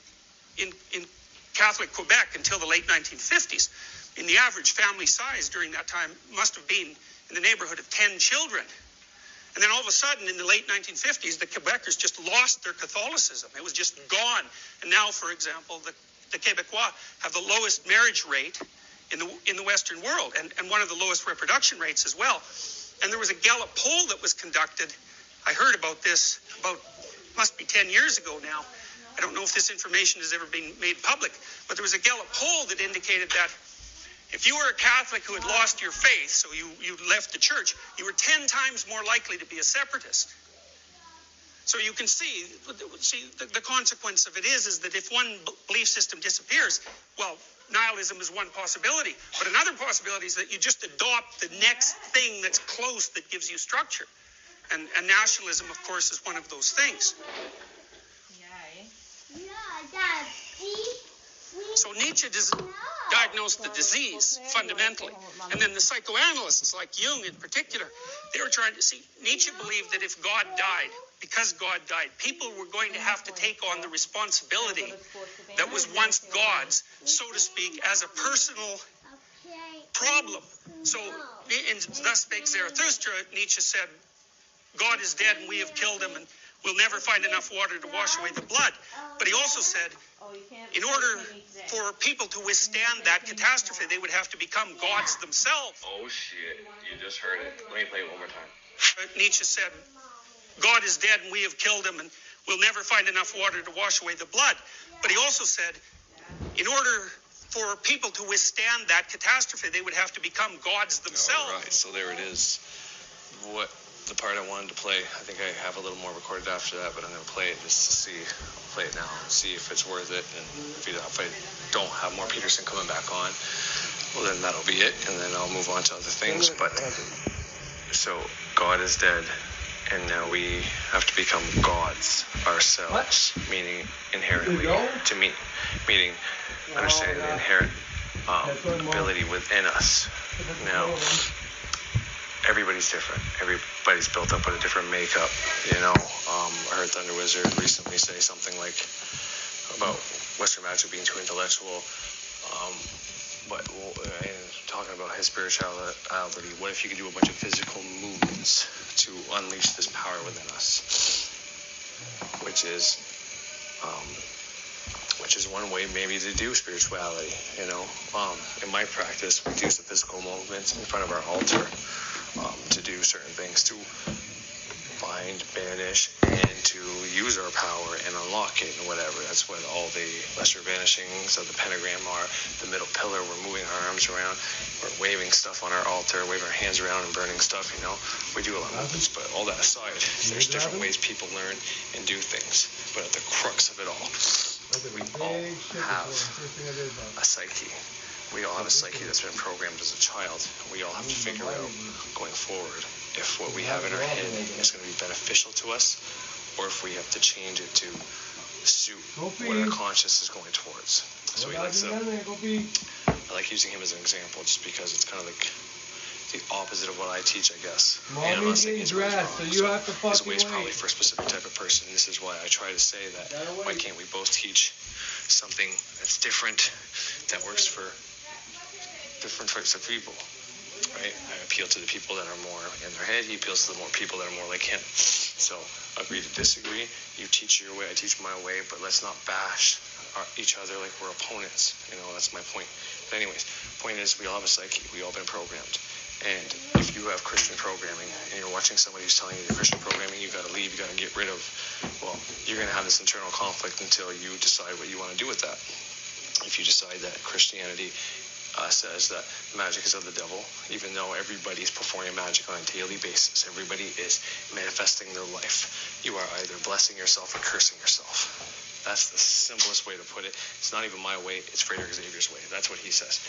Catholic Quebec until the late 1950s. And the average family size during that time must have been in the neighborhood of 10 children. And then all of a sudden, in the late 1950s, the Quebecers just lost their Catholicism. It was just gone. And now, for example, the Quebecois have the lowest marriage rate in the Western world, and one of the lowest reproduction rates as well. And there was a Gallup poll that was conducted. I heard about this must be 10 years ago now. I don't know if this information has ever been made public, but there was a Gallup poll that indicated that if you were a Catholic who had lost your faith, so you left the church, you were 10 times more likely to be a separatist. So you can see the consequence of it is that if one belief system disappears, well, nihilism is one possibility. But another possibility is that you just adopt the next thing that's close that gives you structure. And nationalism, of course, is one of those things. So Nietzsche diagnosed the disease fundamentally. And then the psychoanalysts, like Jung in particular, they were trying to see, Nietzsche believed that if God died, because God died, people were going to have to take on the responsibility that was once God's, so to speak, as a personal problem. So, in Thus Spake Zarathustra, Nietzsche said, God is dead and we have killed him, and we'll never find enough water to wash away the blood. But he also said, in order for people to withstand that catastrophe, they would have to become gods themselves. Oh shit, you just heard it. Let me play it one more time. Nietzsche said, God is dead and we have killed him, and we'll never find enough water to wash away the blood. But he also said, in order for people to withstand that catastrophe, they would have to become gods themselves. All right, so there it is. What the part I wanted to play, I think I have a little more recorded after that, but I'm going to play it just to see. I'll play it now and see if it's worth it. And if I don't have more Peterson coming back on, well, then that'll be it. And then I'll move on to other things. But so God is dead, and now we have to become gods ourselves, meaning inherently, meaning understanding the inherent ability within us. Now, everybody's different. Everybody's built up with a different makeup, I heard Thunder Wizard recently say something like about Western magic being too intellectual. But and talking about his spirituality, what if you could do a bunch of physical movements to unleash this power within us, which is one way maybe to do spirituality. In my practice, we do some physical movements in front of our altar to do certain things, to bind, banish, and to use our power and unlock it and whatever. That's what all the lesser vanishings of the pentagram are. The middle pillar, we're moving our arms around, we're waving stuff on our altar, waving our hands around and burning stuff, We do a lot of movements, but all that aside, there's different ways people learn and do things. But at the crux of it all, we all have a psyche. We all have a psyche that's been programmed as a child. We all have to figure out, going forward, if what we have in our head is going to be beneficial to us, or if we have to change it to suit what our conscience is going towards. So I like using him as an example, just because it's kind of like the opposite of what I teach, I guess. And I'm not saying his ways wrong. His ways probably for a specific type of person. This is why I try to say that why can't we both teach something that's different, that works for different types of people, right? I appeal to the people that are more in their head. He appeals to the more people that are more like him. So agree to disagree. You teach your way, I teach my way, but let's not bash each other like we're opponents. That's my point. But anyways, point is, we all have a psyche. We all been programmed. And if you have Christian programming and you're watching somebody who's telling you the Christian programming, you got to leave, you got to get rid of, well, you're going to have this internal conflict until you decide what you want to do with that. If you decide that Christianity says that magic is of the devil, even though everybody is performing magic on a daily basis, everybody is manifesting their life, you are either blessing yourself or cursing yourself. That's the simplest way to put it. It's not even my way, it's Frederick Xavier's way. That's what he says.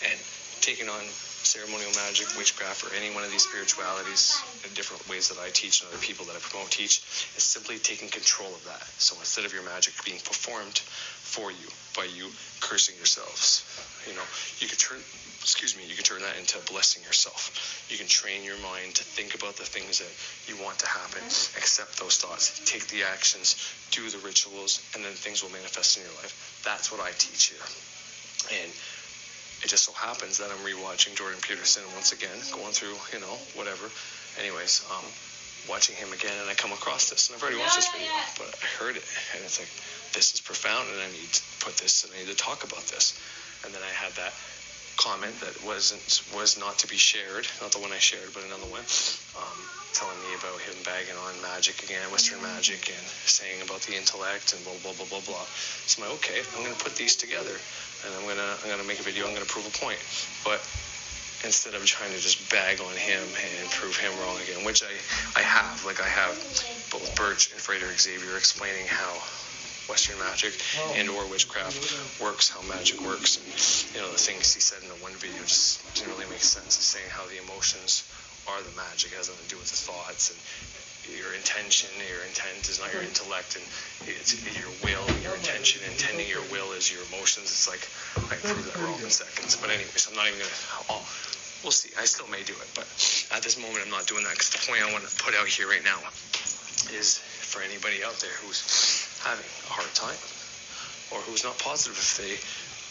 And taking on ceremonial magic, witchcraft, or any one of these spiritualities in different ways that I teach and other people that I promote teach, is simply taking control of that. So instead of your magic being performed for you by you cursing yourselves, you could turn that into blessing yourself. You can train your mind to think about the things that you want to happen, accept those thoughts, take the actions, do the rituals, and then things will manifest in your life. That's what I teach here. And it just so happens that I'm rewatching Jordan Peterson once again, going through, whatever. Anyways, watching him again, and I come across this, and I've already watched this video, but I heard it, and it's like, this is profound, and I need to put this, and I need to talk about this. And then I had that comment that was not to be shared, not the one I shared, but another one, telling me about him bagging on magic again, Western magic, and saying about the intellect and blah blah blah blah blah. So I'm like, okay, I'm gonna put these together, and I'm gonna make a video. I'm gonna prove a point, but instead of trying to just bag on him and prove him wrong again, which I have both Birch and Frederick Xavier explaining how Western magic and or witchcraft works, how magic works, and the things he said in the one video just didn't really make sense. He's saying how the emotions are the magic, it has nothing to do with the thoughts, and your intention, your intent is not your intellect, and it's your will, your intention, intending your will is your emotions. It's like, I can prove that wrong in seconds, but anyways, I'm not even gonna, we'll see, I still may do it, but at this moment I'm not doing that, because the point I want to put out here right now is for anybody out there who's having a hard time, or who's not positive if they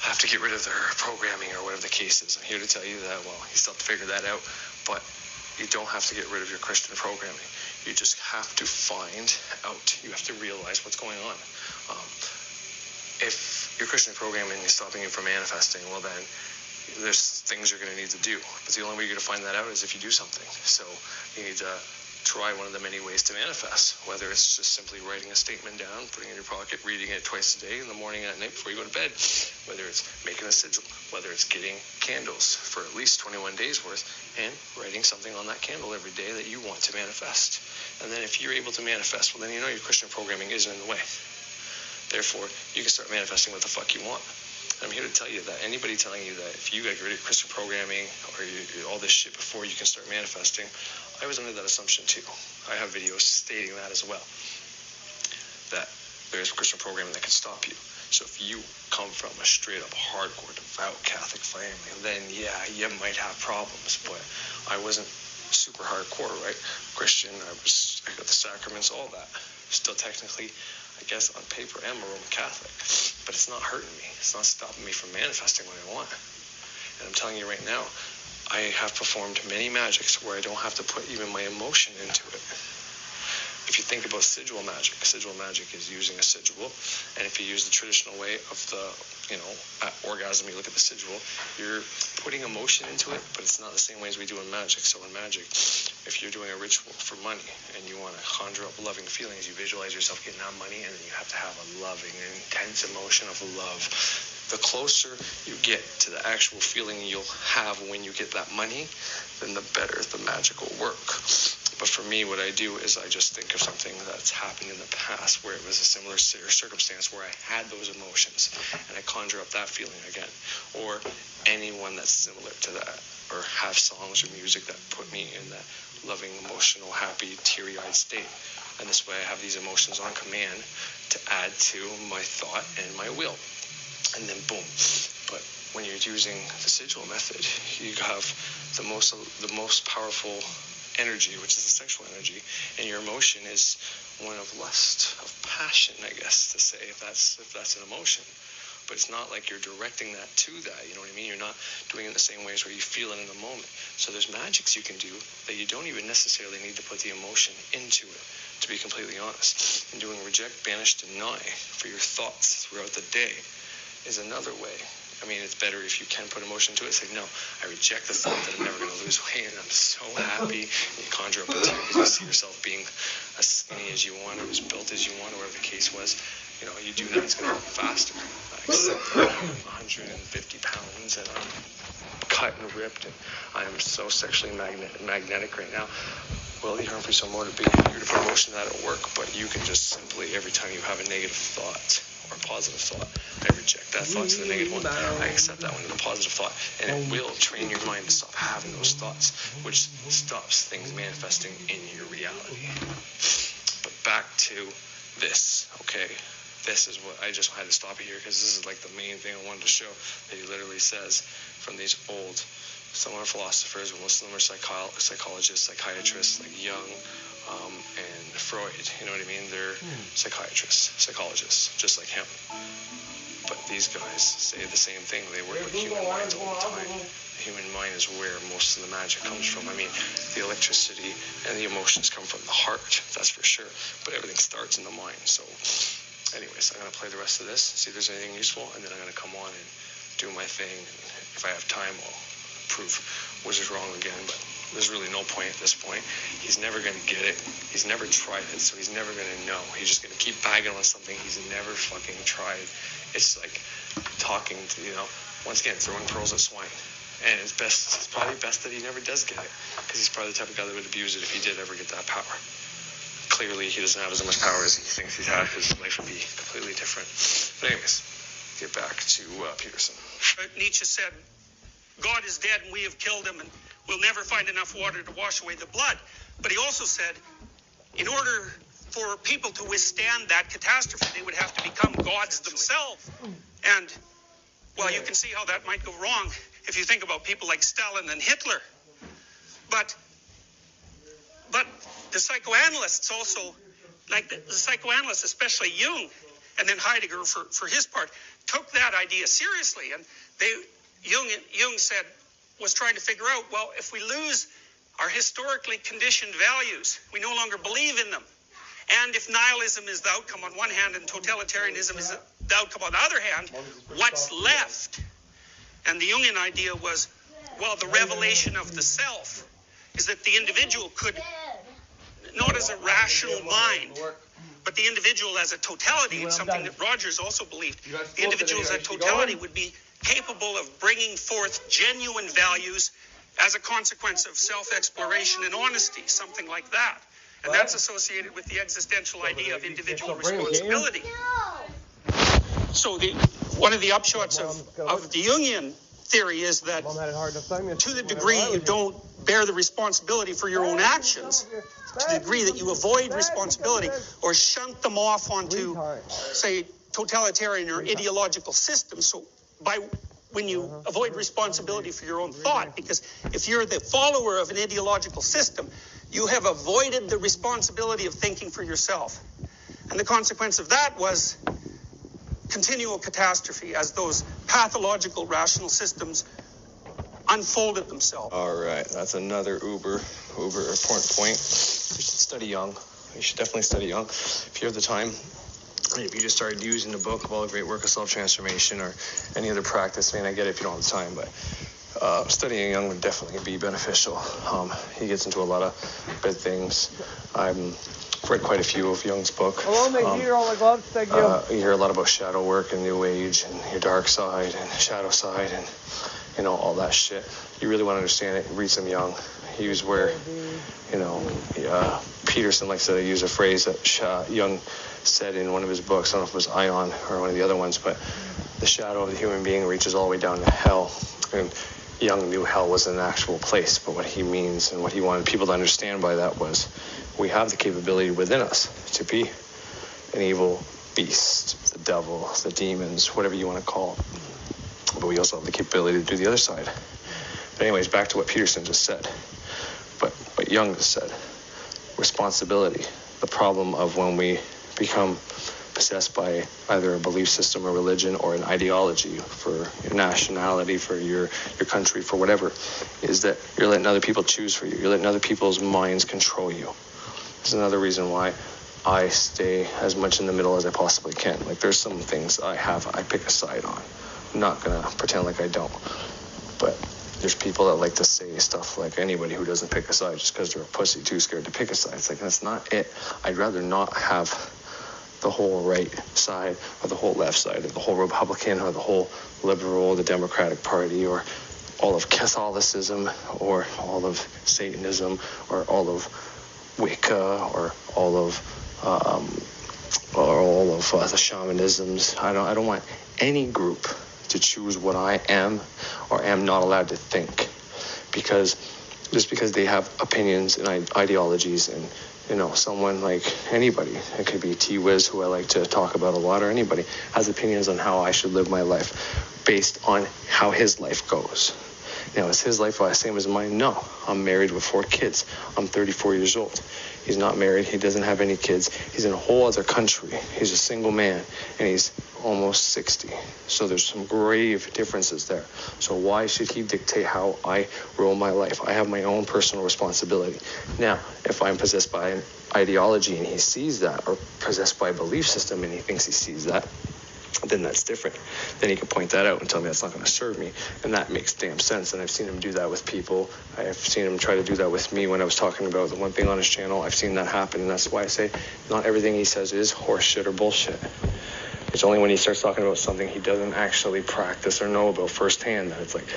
have to get rid of their programming or whatever the case is. I'm here to tell you that, well, you still have to figure that out, but you don't have to get rid of your Christian programming. You just have to find out. You have to realize what's going on. If your Christian programming is stopping you from manifesting, well then, there's things you're going to need to do. But the only way you're going to find that out is if you do something. So you need to try one of the many ways to manifest, whether it's just simply writing a statement down, putting it in your pocket, reading it twice a day, in the morning and at night before you go to bed, whether it's making a sigil, whether it's getting candles for at least 21 days worth and writing something on that candle every day that you want to manifest. And then if you're able to manifest, well then you know your Christian programming isn't in the way. Therefore, you can start manifesting what the fuck you want. I'm here to tell you that anybody telling you that if you got rid of Christian programming or all this shit before you can start manifesting, I was under that assumption too. I have videos stating that as well, that there's Christian programming that can stop you. So if you come from a straight up hardcore devout Catholic family, then yeah, you might have problems, but I wasn't super hardcore, right? Christian, I got the sacraments, all that. Still technically, I guess on paper, I'm a Roman Catholic, but it's not hurting me. It's not stopping me from manifesting what I want. And I'm telling you right now, I have performed many magics where I don't have to put even my emotion into it. If you think about sigil magic is using a sigil, and if you use the traditional way of the, at orgasm, you look at the sigil, you're putting emotion into it, but it's not the same way as we do in magic. So in magic, if you're doing a ritual for money and you want to conjure up loving feelings, you visualize yourself getting that money, and then you have to have a loving, intense emotion of love. The closer you get to the actual feeling you'll have when you get that money, then the better the magic will work. But for me, what I do is I just think of something that's happened in the past where it was a similar circumstance where I had those emotions, and I conjure up that feeling again. Or anyone that's similar to that, or have songs or music that put me in that loving, emotional, happy, teary-eyed state. And this way I have these emotions on command to add to my thought and my will. And then boom. But when you're using the sigil method, you have the most powerful energy, which is the sexual energy, and your emotion is one of lust, of passion, I guess, to say, if that's an emotion. But it's not like you're directing that to that, you know what I mean? You're not doing it in the same ways where you feel it in the moment. So there's magics you can do that you don't even necessarily need to put the emotion into it, to be completely honest. And doing reject, banish, deny for your thoughts throughout the day is another way. I mean, it's better if you can put emotion to it. Say, no, I reject the thought that I'm never going to lose weight, and I'm so happy. And you conjure up a tear because you see yourself being as skinny as you want, or as built as you want, or whatever the case was. You do that, it's going to happen faster. I accept that I'm 150 pounds, and I'm cut and ripped, and I am so sexually magnetic right now. Will it harm for some more to be here to put emotion to that at work? But you can just simply, every time you have a negative thought, or a positive thought, I reject that thought to the negative one. I accept that one to the positive thought. And it will train your mind to stop having those thoughts, which stops things manifesting in your reality. But back to this, okay? This is what I just had to stop it here, because this is like the main thing I wanted to show, that he literally says from these old, some are philosophers, but most of them are psychologists, psychiatrists, like Jung, and Freud, you know what I mean? They're psychiatrists, psychologists, just like him. But these guys say the same thing. They work with human minds all the time. The human mind is where most of the magic comes from. I mean, the electricity and the emotions come from the heart, that's for sure. But everything starts in the mind. So anyways, I'm going to play the rest of this, see if there's anything useful, and then I'm going to come on and do my thing. And if I have time, I'll prove which is wrong again, but there's really no point at this point. He's never going to get it. He's never tried it, so he's never going to know. He's just going to keep bagging on something he's never fucking tried. It's like talking to, once again, throwing pearls at swine. And it's probably best that he never does get it, because he's probably the type of guy that would abuse it if he did ever get that power. Clearly, he doesn't have as much power as he thinks he's had. His life would be completely different. But anyways, get back to Peterson. Nietzsche said, God is dead and we have killed him, and we'll never find enough water to wash away the blood. But he also said, in order for people to withstand that catastrophe, they would have to become gods themselves. And, well, you can see how that might go wrong if you think about people like Stalin and Hitler. But the psychoanalysts also, like the psychoanalysts, especially Jung, and then Heidegger for his part, took that idea seriously. And Jung said, was trying to figure out, well, if we lose our historically conditioned values, we no longer believe in them. And if nihilism is the outcome on one hand and totalitarianism is the outcome on the other hand, what's left? And the Jungian idea was, well, the revelation of the self is that the individual could, not as a rational mind, but the individual as a totality, and something that Rogers also believed, the individual as a totality would be capable of bringing forth genuine values as a consequence of self-exploration and honesty, something like that. And that's associated with the existential idea of individual responsibility. So one of the upshots of the Jungian theory is that to the degree you don't bear the responsibility for your own actions, to the degree that you avoid responsibility or shunt them off onto, say, totalitarian or ideological systems, so when you avoid responsibility for your own thought, because if you're the follower of an ideological system, you have avoided the responsibility of thinking for yourself. And the consequence of that was continual catastrophe, as those pathological rational systems unfolded themselves. All right, that's another uber important point. You should study Jung. You should definitely study Jung if you have the time. If you just started using the book of All the Great Work of Self-Transformation or any other practice, I get it if you don't have the time, but studying Jung would definitely be beneficial. He gets into a lot of good things. I've read quite a few of Jung's book. Hello, mate. Here, all my gloves. Thank you. You hear a lot about shadow work and New Age and your dark side and shadow side and all that shit. You really want to understand it, read some Jung. He was where, Peterson likes to use a phrase that Jung said in one of his books. I don't know if it was Ion or one of the other ones, but the shadow of the human being reaches all the way down to hell. And Jung knew hell was an actual place, but what he means and what he wanted people to understand by that was we have the capability within us to be an evil beast, the devil, the demons, whatever you want to call it. But we also have the capability to do the other side. But anyways, back to what Peterson just said. But what Jung just said. Responsibility. The problem of when we become possessed by either a belief system or religion or an ideology for your nationality, for your country, for whatever, is that you're letting other people choose for you. You're letting other people's minds control you. This is another reason why I stay as much in the middle as I possibly can. Like, there's some things I pick a side on. I'm not going to pretend like I don't. But there's people that like to say stuff like anybody who doesn't pick a side just because they're a pussy too scared to pick a side. It's like, that's not it. I'd rather not have the whole right side or the whole left side or the whole Republican or the whole liberal, the Democratic Party, or all of Catholicism or all of Satanism or all of Wicca or all of the shamanisms. I don't want any group to choose what I am or am not allowed to think, because they have opinions and ideologies, and someone like anybody, it could be T-Wiz, who I like to talk about a lot, or anybody has opinions on how I should live my life based on how his life goes. Now, is his life the same as mine? No. I'm married with 4 kids. I'm 34 years old. He's not married. He doesn't have any kids. He's in a whole other country. He's a single man, and he's almost 60. So there's some grave differences there. So why should he dictate how I roll my life? I have my own personal responsibility. Now, if I'm possessed by an ideology and he sees that, or possessed by a belief system and he thinks he sees that, then that's different. Then he can point that out and tell me that's not going to serve me, and that makes damn sense. And I've seen him do that with people. I've seen him try to do that with me when I was talking about the one thing on his channel. I've seen that happen, and that's why I say not everything he says is horseshit or bullshit. It's only when he starts talking about something he doesn't actually practice or know about firsthand that it's like,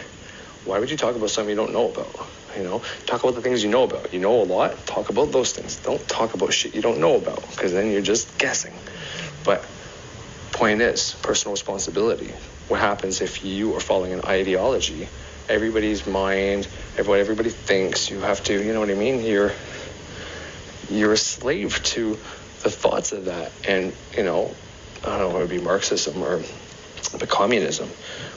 why would you talk about something you don't know about? Talk about the things you know about. You know a lot, talk about those things. Don't talk about shit you don't know about, because then you're just guessing. But point is, personal responsibility. What happens if you are following an ideology? Everybody's mind, what everybody thinks, you have to, you know what I mean? You're a slave to the thoughts of that. And, I don't know, it would be Marxism or the communism.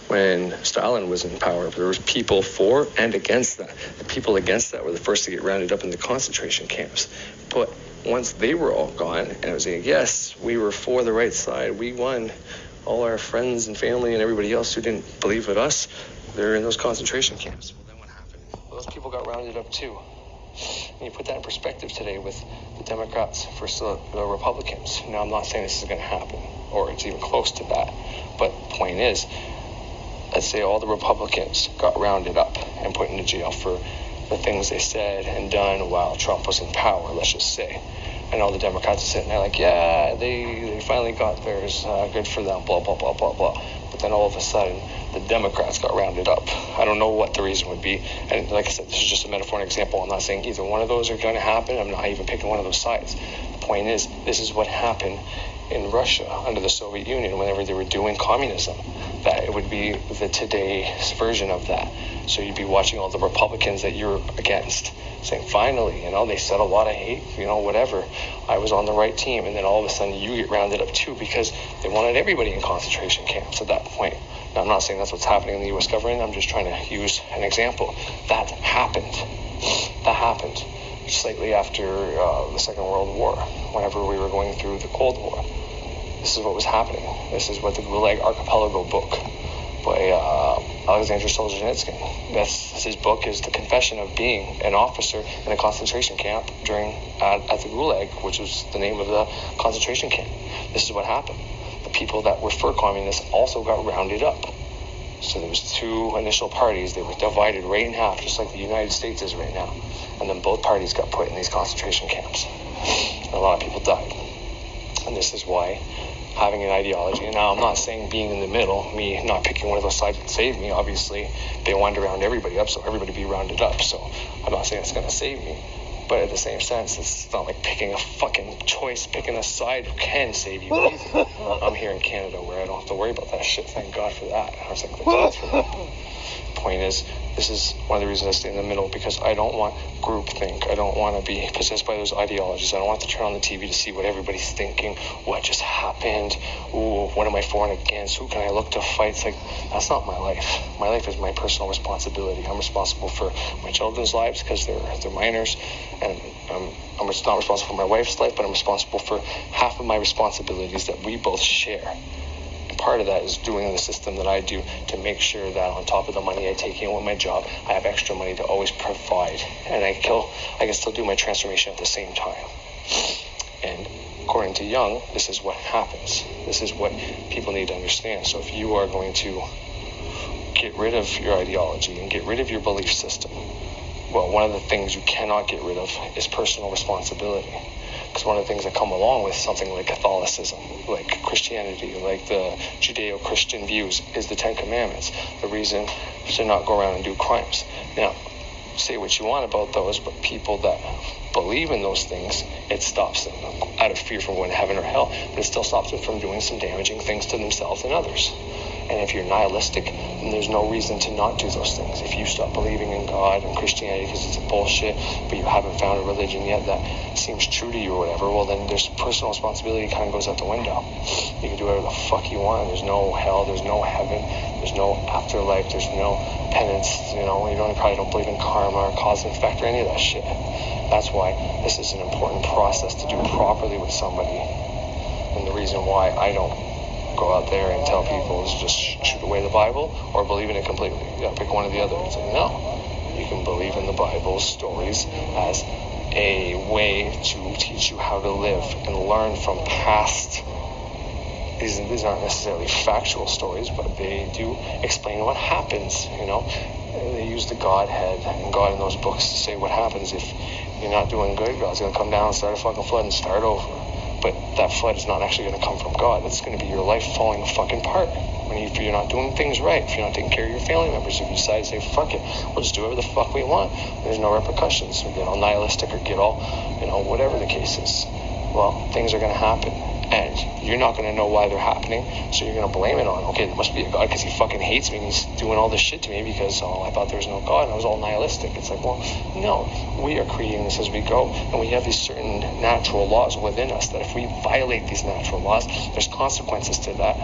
When Stalin was in power, there was people for and against that. The people against that were the first to get rounded up in the concentration camps. But once they were all gone, and it was like, yes, we were for the right side, we won. All our friends and family and everybody else who didn't believe in us, they're in those concentration camps. Well, then what happened? Well, those people got rounded up too. And you put that in perspective today with the Democrats versus the Republicans. Now, I'm not saying this is going to happen, or it's even close to that. But the point is, let's say all the Republicans got rounded up and put into jail for the things they said and done while Trump was in power, let's just say. And all the Democrats are sitting there like, yeah, they finally got theirs, good for them, blah, blah, blah, blah, blah. But then all of a sudden, the Democrats got rounded up. I don't know what the reason would be. And like I said, this is just a metaphor and example. I'm not saying either one of those are going to happen. I'm not even picking one of those sides. The point is, this is what happened in Russia under the Soviet Union whenever they were doing communism. That it would be the today's version of that. So you'd be watching all the Republicans that you're against saying, finally, they said a lot of hate, whatever. I was on the right team. And then all of a sudden you get rounded up too, because they wanted everybody in concentration camps at that point. Now, I'm not saying that's what's happening in the U.S. government. I'm just trying to use an example. That happened. Slightly after the Second World War, whenever we were going through the Cold War. This is what was happening. This is what the Gulag Archipelago book by Alexander Solzhenitsyn. That's His book is The Confession of Being an Officer in a Concentration Camp at the Gulag, which was the name of the concentration camp. This is what happened. The people that were for communists also got rounded up. So there was two initial parties. They were divided right in half, just like the United States is right now. And then both parties got put in these concentration camps. And a lot of people died. And this is why having an ideology, and now I'm not saying being in the middle, me not picking one of those sides would save me. Obviously, they wanted to round everybody up, so everybody be rounded up. So I'm not saying it's going to save me. But at the same sense, it's not like picking a fucking choice, picking a side can save you either. I'm here in Canada where I don't have to worry about that shit. Thank God for that. I was thankful for that. Point is, this is one of the reasons I stay in the middle, because I don't want groupthink. I don't want to be possessed by those ideologies. I don't want to turn on the TV to see what everybody's thinking, what just happened, ooh, what am I for and against, who can I look to fight. It's like, that's not my life. My life is my personal responsibility. I'm responsible for my children's lives because they're minors, and I'm not responsible for my wife's life, but I'm responsible for half of my responsibilities that we both share. Part of that is doing the system that I do to make sure that on top of the money I take in with my job, I have extra money to always provide, and I can still do my transformation at the same time. And according to Jung, this is what happens. This is what people need to understand. So if you are going to get rid of your ideology and get rid of your belief system, well, one of the things you cannot get rid of is personal responsibility. Because one of the things that come along with something like Catholicism, like Christianity, like the Judeo-Christian views, is the Ten Commandments. The reason to not go around and do crimes. Now, say what you want about those, but people that believe in those things, it stops them out of fear from going to heaven or hell, but it still stops them from doing some damaging things to themselves and others. And if you're nihilistic, then there's no reason to not do those things. If you stop believing in God and Christianity because it's a bullshit, but you haven't found a religion yet that seems true to you or whatever, well, then there's personal responsibility kind of goes out the window. You can do whatever the fuck you want. There's no hell, there's no heaven, there's no afterlife, there's no penance, you probably don't believe in karma or cause and effect or any of that shit. That's why this is an important process to do properly with somebody. And the reason why I don't go out there and tell people is just shoot away the Bible or believe in it completely. You gotta pick one or the other. It's like, no. You can believe in the Bible stories as a way to teach you how to live and learn from past. These aren't necessarily factual stories, but they do explain what happens, They use the Godhead and God in those books to say what happens if you're not doing good. God's going to come down and start a fucking flood and start over. But that flood is not actually going to come from God. It's going to be your life falling fucking apart. If you're not doing things right, if you're not taking care of your family members, if you decide to say, fuck it, we'll just do whatever the fuck we want. There's no repercussions. We get all nihilistic or get all, whatever the case is. Well, things are going to happen. And you're not going to know why they're happening, so you're going to blame it on, okay, there must be a God because he fucking hates me and he's doing all this shit to me because, I thought there was no God and I was all nihilistic. It's like, well, no, we are creating this as we go, and we have these certain natural laws within us that if we violate these natural laws, there's consequences to that,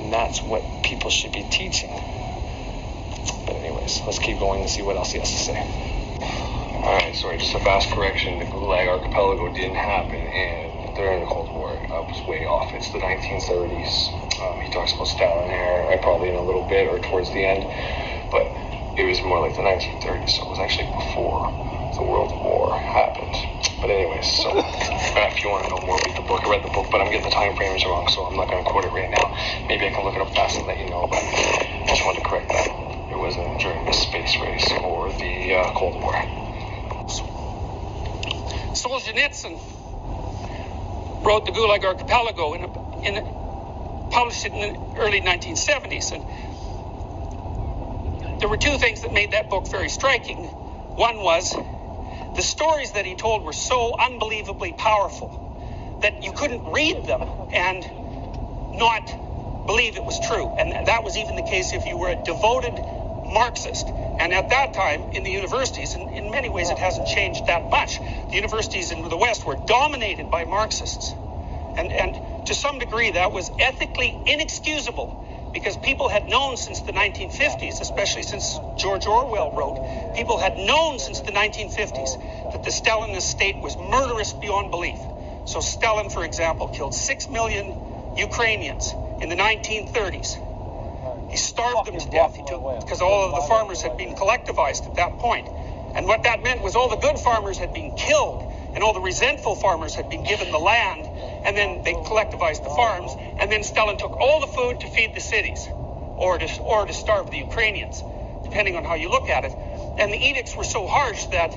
and that's what people should be teaching. But anyways, let's keep going and see what else he has to say. Alright, sorry, just a fast correction. The Gulag Archipelago didn't happen, and during the Cold War, I was way off. It's the 1930s. He talks about Stalin there, probably in a little bit or towards the end, but it was more like the 1930s, so it was actually before the World War happened. But anyways, so if you want to know more, read the book. I read the book, but I'm getting the time frames wrong, so I'm not going to quote it right now. Maybe I can look it up fast and let you know, but I just wanted to correct that. It wasn't during the space race or the Cold War. Solzhenitsyn wrote the Gulag Archipelago published it in the early 1970s, and there were two things that made that book very striking. One was the stories that he told were so unbelievably powerful that you couldn't read them and not believe it was true, and that was even the case if you were a devoted Marxist. And at that time, in the universities, and in many ways it hasn't changed that much, the universities in the West were dominated by Marxists. And to some degree, that was ethically inexcusable, because people had known since the 1950s, especially since George Orwell wrote, people had known since the 1950s that the Stalinist state was murderous beyond belief. So Stalin, for example, killed 6 million Ukrainians in the 1930s. He starved them to death. He took, because all of the farmers had been collectivized at that point. And what that meant was all the good farmers had been killed, and all the resentful farmers had been given the land, and then they collectivized the farms, and then Stalin took all the food to feed the cities, or to starve the Ukrainians, depending on how you look at it. And the edicts were so harsh that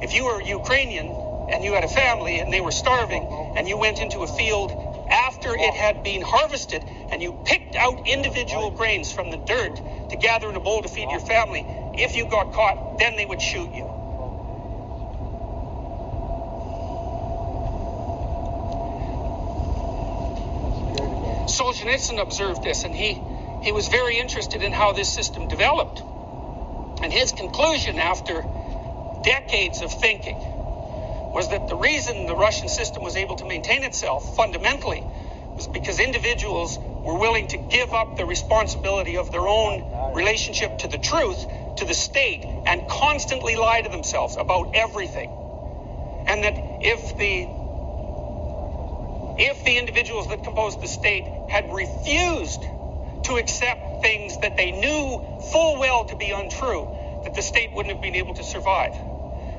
if you were Ukrainian and you had a family and they were starving, and you went into a field after it had been harvested and you picked out individual grains from the dirt to gather in a bowl to feed your family, if you got caught, then they would shoot you. Solzhenitsyn observed this, and he was very interested in how this system developed. And his conclusion after decades of thinking was that the reason the Russian system was able to maintain itself fundamentally was because individuals were willing to give up the responsibility of their own relationship to the truth, to the state, and constantly lie to themselves about everything. And that if the individuals that composed the state had refused to accept things that they knew full well to be untrue, that the state wouldn't have been able to survive.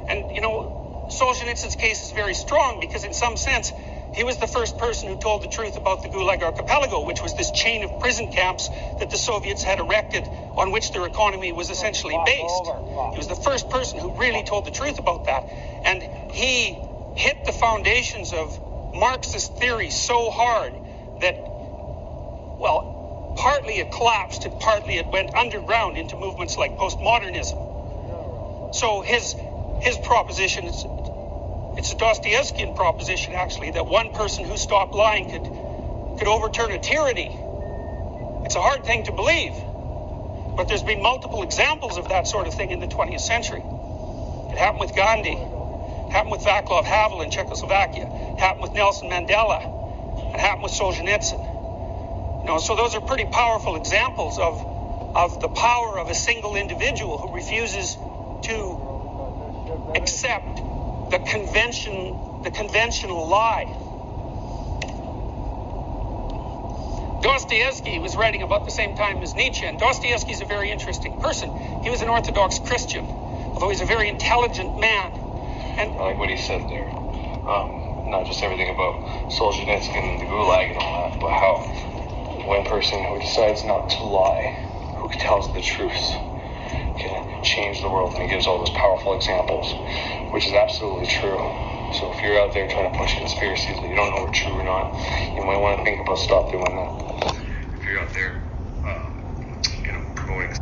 And, you know, Solzhenitsyn's case is very strong because in some sense, he was the first person who told the truth about the Gulag Archipelago, which was this chain of prison camps that the Soviets had erected on which their economy was essentially based. He was the first person who really told the truth about that. And he hit the foundations of Marxist theory so hard that, well, partly it collapsed and partly it went underground into movements like postmodernism. So his proposition, it's a Dostoevskian proposition, actually, that one person who stopped lying could overturn a tyranny. It's a hard thing to believe, but there's been multiple examples of that sort of thing in the 20th century. It happened with Gandhi, it happened with Václav Havel in Czechoslovakia, it happened with Nelson Mandela, it happened with Solzhenitsyn. You know, so those are pretty powerful examples of the power of a single individual who refuses to accept the conventional lie. Dostoevsky was writing about the same time as Nietzsche, and Dostoevsky is a very interesting person. He was an Orthodox Christian, although he's a very intelligent man. And I like what he said there. Not just everything about Solzhenitsyn and the Gulag and all that, but how one person who decides not to lie, who tells the truth, can change the world, and he gives all those powerful examples, which is absolutely true. So if you're out there trying to push conspiracies that you don't know are true or not, you might want to think about stop doing that. If you're out there, promoting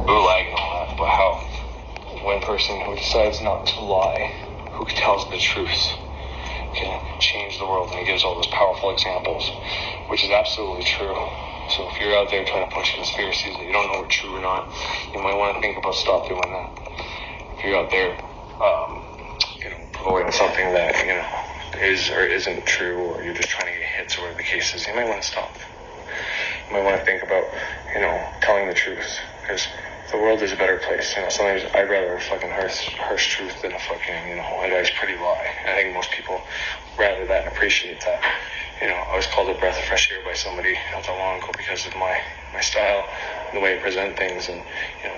Gulag and all that, but how one person who decides not to lie, who tells the truth, can change the world, and he gives all those powerful examples, which is absolutely true. So if you're out there trying to push conspiracies that you don't know are true or not, you might want to think about stop doing that. If you're out there, promoting something that, is or isn't true, or you're just trying to get hits or whatever the case is, you might want to stop. You might want to think about, telling the truth, because the world is a better place. Sometimes I'd rather a fucking harsh truth than a fucking, a nice pretty lie. I think most people rather that and appreciate that. I was called a breath of fresh air by somebody not that long ago because of my style, the way I present things, and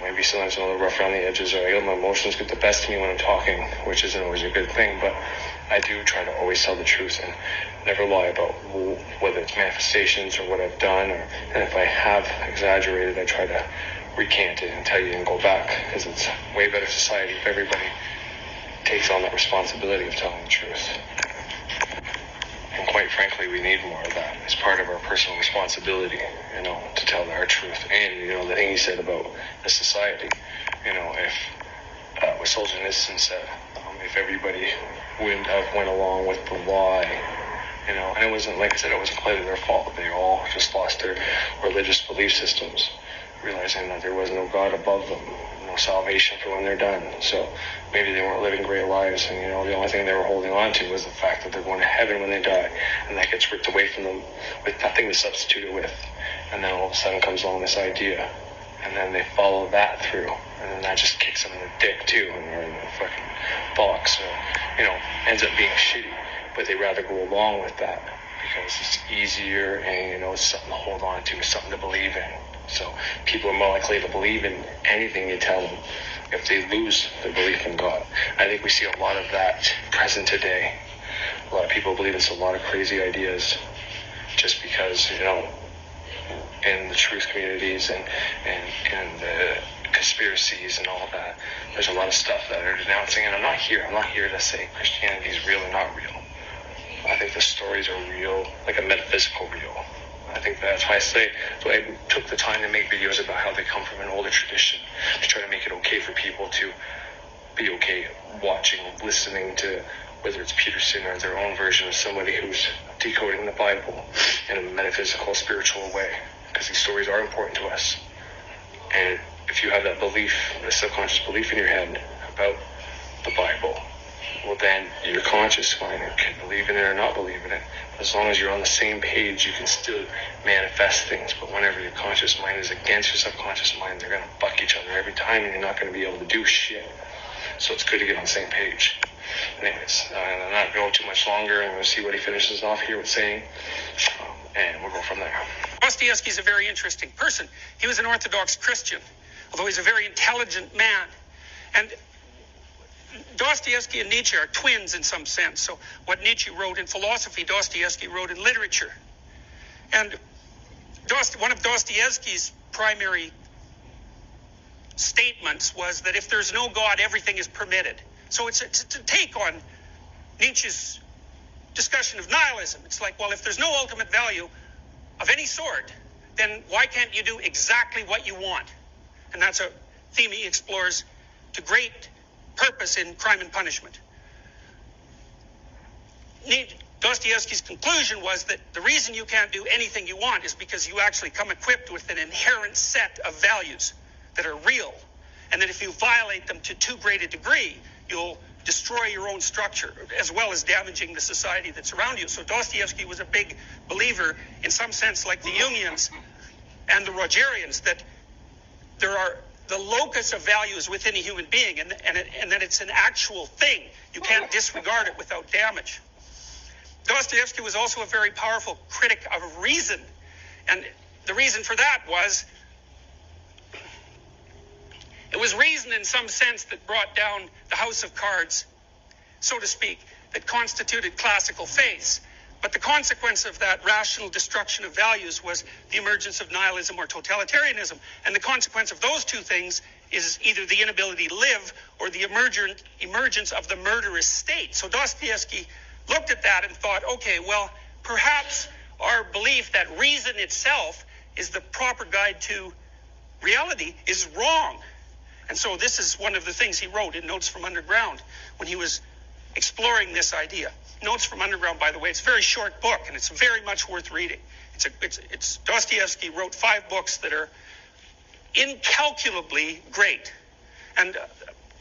maybe sometimes I'm a little rough around the edges, or I let my emotions get the best of me when I'm talking, which isn't always a good thing, but I do try to always tell the truth and never lie about whether it's manifestations or what I've done, and if I have exaggerated, I try to recant it and tell you and go back, because it's a way better society if everybody takes on that responsibility of telling the truth. And quite frankly, we need more of that as part of our personal responsibility, to tell our truth. And, the thing he said about the society, if what Solzhenitsyn said, if everybody went along with the lie, and it wasn't, like I said, it wasn't clearly their fault. They all just lost their religious belief systems, realizing that there was no God above them, no salvation for when they're done. So maybe they weren't living great lives, and the only thing they were holding on to was the fact that they're going to heaven when they die, and that gets ripped away from them with nothing to substitute it with. And then all of a sudden comes along this idea, and then they follow that through, and then that just kicks them in the dick too, and they're in the fucking box, or, ends up being shitty, but they rather go along with that because it's easier, and it's something to hold on to, something to believe in. So people are more likely to believe in anything you tell them if they lose their belief in God. I think we see a lot of that present today. A lot of people believe in a lot of crazy ideas just because, in the truth communities and the conspiracies and all that, there's a lot of stuff that are denouncing, and I'm not here to say Christianity is real or not real. I think the stories are real, like a metaphysical real. I think that's why I took the time to make videos about how they come from an older tradition, to try to make it okay for people to be okay watching, listening to, whether it's Peterson or their own version of somebody who's decoding the Bible in a metaphysical, spiritual way, because these stories are important to us. And if you have that belief, the subconscious belief in your head about the Bible, well, then your conscious mind can believe in it or not believe in it. As long as you're on the same page, you can still manifest things. But whenever your conscious mind is against your subconscious mind, they're going to buck each other every time, and you're not going to be able to do shit. So it's good to get on the same page. Anyways, I'm not going too much longer. I'm going to see what he finishes off here with saying, and we'll go from there. Dostoevsky is a very interesting person. He was an Orthodox Christian, although he's a very intelligent man. And Dostoevsky and Nietzsche are twins in some sense. So what Nietzsche wrote in philosophy, Dostoevsky wrote in literature. And one of Dostoevsky's primary statements was that if there's no God, everything is permitted. So it's a take on Nietzsche's discussion of nihilism. It's like, well, if there's no ultimate value of any sort, then why can't you do exactly what you want? And that's a theme he explores to great purpose in Crime and Punishment. Dostoevsky's conclusion was that the reason you can't do anything you want is because you actually come equipped with an inherent set of values that are real, and that if you violate them to too great a degree, you'll destroy your own structure, as well as damaging the society that's around you. So Dostoevsky was a big believer, in some sense, like the Jungians and the Rogerians, that there are the locus of values within a human being, and that it's an actual thing. You can't disregard it without damage. Dostoevsky was also a very powerful critic of reason, and the reason for that was it was reason in some sense that brought down the house of cards, so to speak, that constituted classical faiths. But the consequence of that rational destruction of values was the emergence of nihilism or totalitarianism. And the consequence of those two things is either the inability to live or the emergence of the murderous state. So Dostoevsky looked at that and thought, okay, well, perhaps our belief that reason itself is the proper guide to reality is wrong. And so this is one of the things he wrote in Notes from Underground when he was exploring this idea. Notes from Underground, by the way, it's a very short book, and it's very much worth reading. It's Dostoevsky wrote 5 books that are incalculably great. And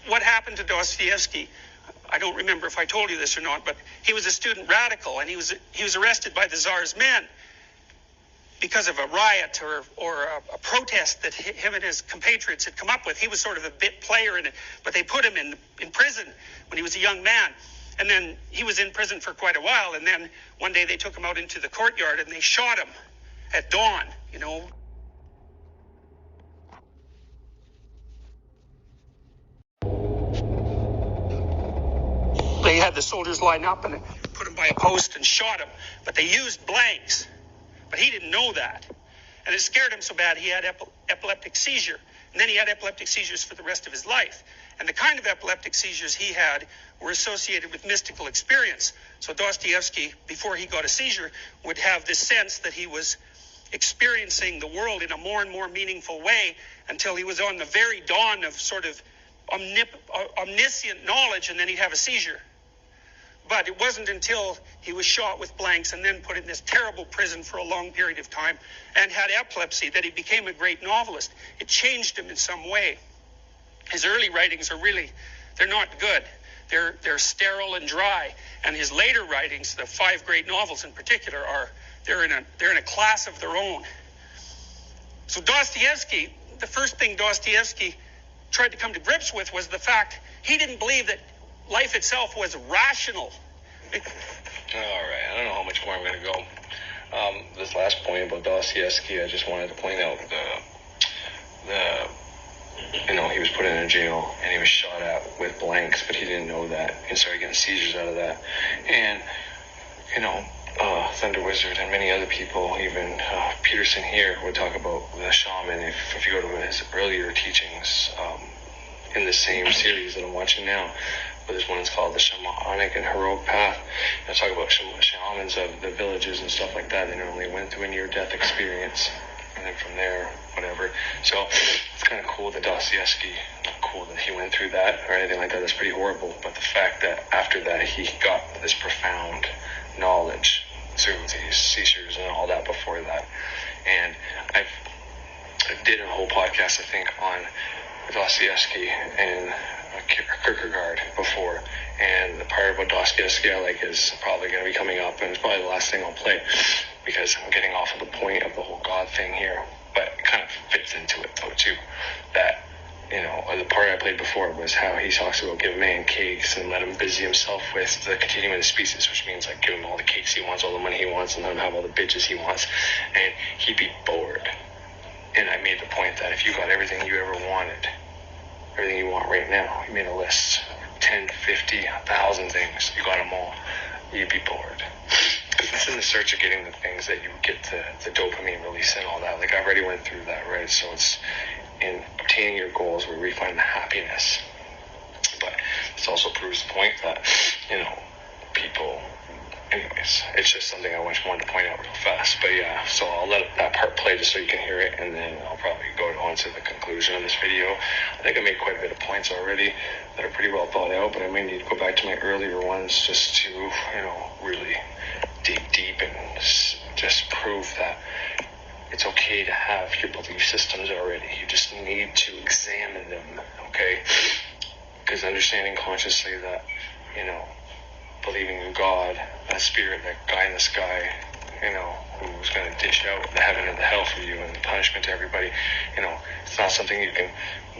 what happened to Dostoevsky, I don't remember if I told you this or not, but he was a student radical, and he was arrested by the Tsar's men because of a riot or a protest that him and his compatriots had come up with. He was sort of a bit player in it, but they put him in prison when he was a young man. And then he was in prison for quite a while, and then one day they took him out into the courtyard and they shot him at dawn, They had the soldiers line up and put him by a post and shot him, but they used blanks. But he didn't know that. And it scared him so bad he had epileptic seizure. And then he had epileptic seizures for the rest of his life. And the kind of epileptic seizures he had were associated with mystical experience. So Dostoevsky, before he got a seizure, would have this sense that he was experiencing the world in a more and more meaningful way until he was on the very dawn of sort of omniscient knowledge, and then he'd have a seizure. But it wasn't until he was shot with blanks and then put in this terrible prison for a long period of time and had epilepsy that he became a great novelist. It changed him in some way. His early writings they're not good. They're sterile and dry. And his later writings, the 5 great novels in particular, they're in a class of their own. So Dostoevsky, the first thing Dostoevsky tried to come to grips with was the fact he didn't believe that life itself was rational. All right, I don't know how much more I'm going to go. This last point about Dostoevsky, I just wanted to point out he was put in a jail and he was shot at with blanks, but he didn't know that and started getting seizures out of that. And, Thunder Wizard and many other people, even Peterson here, would talk about the shaman. If you go to his earlier teachings in the same series that I'm watching now, but this one's called the Shamanic and Heroic Path. I talk about shamans of the villages and stuff like that. They normally went through a near-death experience, and then from there, whatever. So it's kind of cool that Dostoevsky, not cool that he went through that or anything like that. That's pretty horrible. But the fact that after that he got this profound knowledge through these seizures and all that before that. And I did a whole podcast, I think, on Dostoevsky and Kierkegaard before, and the part about Dostoevsky I like is probably going to be coming up, and it's probably the last thing I'll play because I'm getting off of the point of the whole God thing here, but it kind of fits into it though too. That the part I played before was how he talks about give man cakes and let him busy himself with the continuum of the species, which means like give him all the cakes he wants, all the money he wants, and let him have all the bitches he wants, and he'd be bored. And I made the point that if you got everything you ever wanted, everything you want right now, you made a list, 10, 50, 1,000 things, you got them all, you'd be bored. Because it's in the search of getting the things that you get the dopamine release and all that. Like I've already went through that, right? So it's in obtaining your goals where we find the happiness. But this also proves the point that, people, anyways, it's just something I wanted to point out real fast. But yeah, so I'll let that part play just so you can hear it, and then I'll probably go on to the conclusion of this video. I think I made quite a bit of points already that are pretty well thought out, but I may need to go back to my earlier ones just to, really dig deep and just prove that it's okay to have your belief systems already. You just need to examine them, okay? Because understanding consciously that, believing in God, that spirit, that guy in the sky, who's going to dish out the heaven and the hell for you and the punishment to everybody, it's not something you can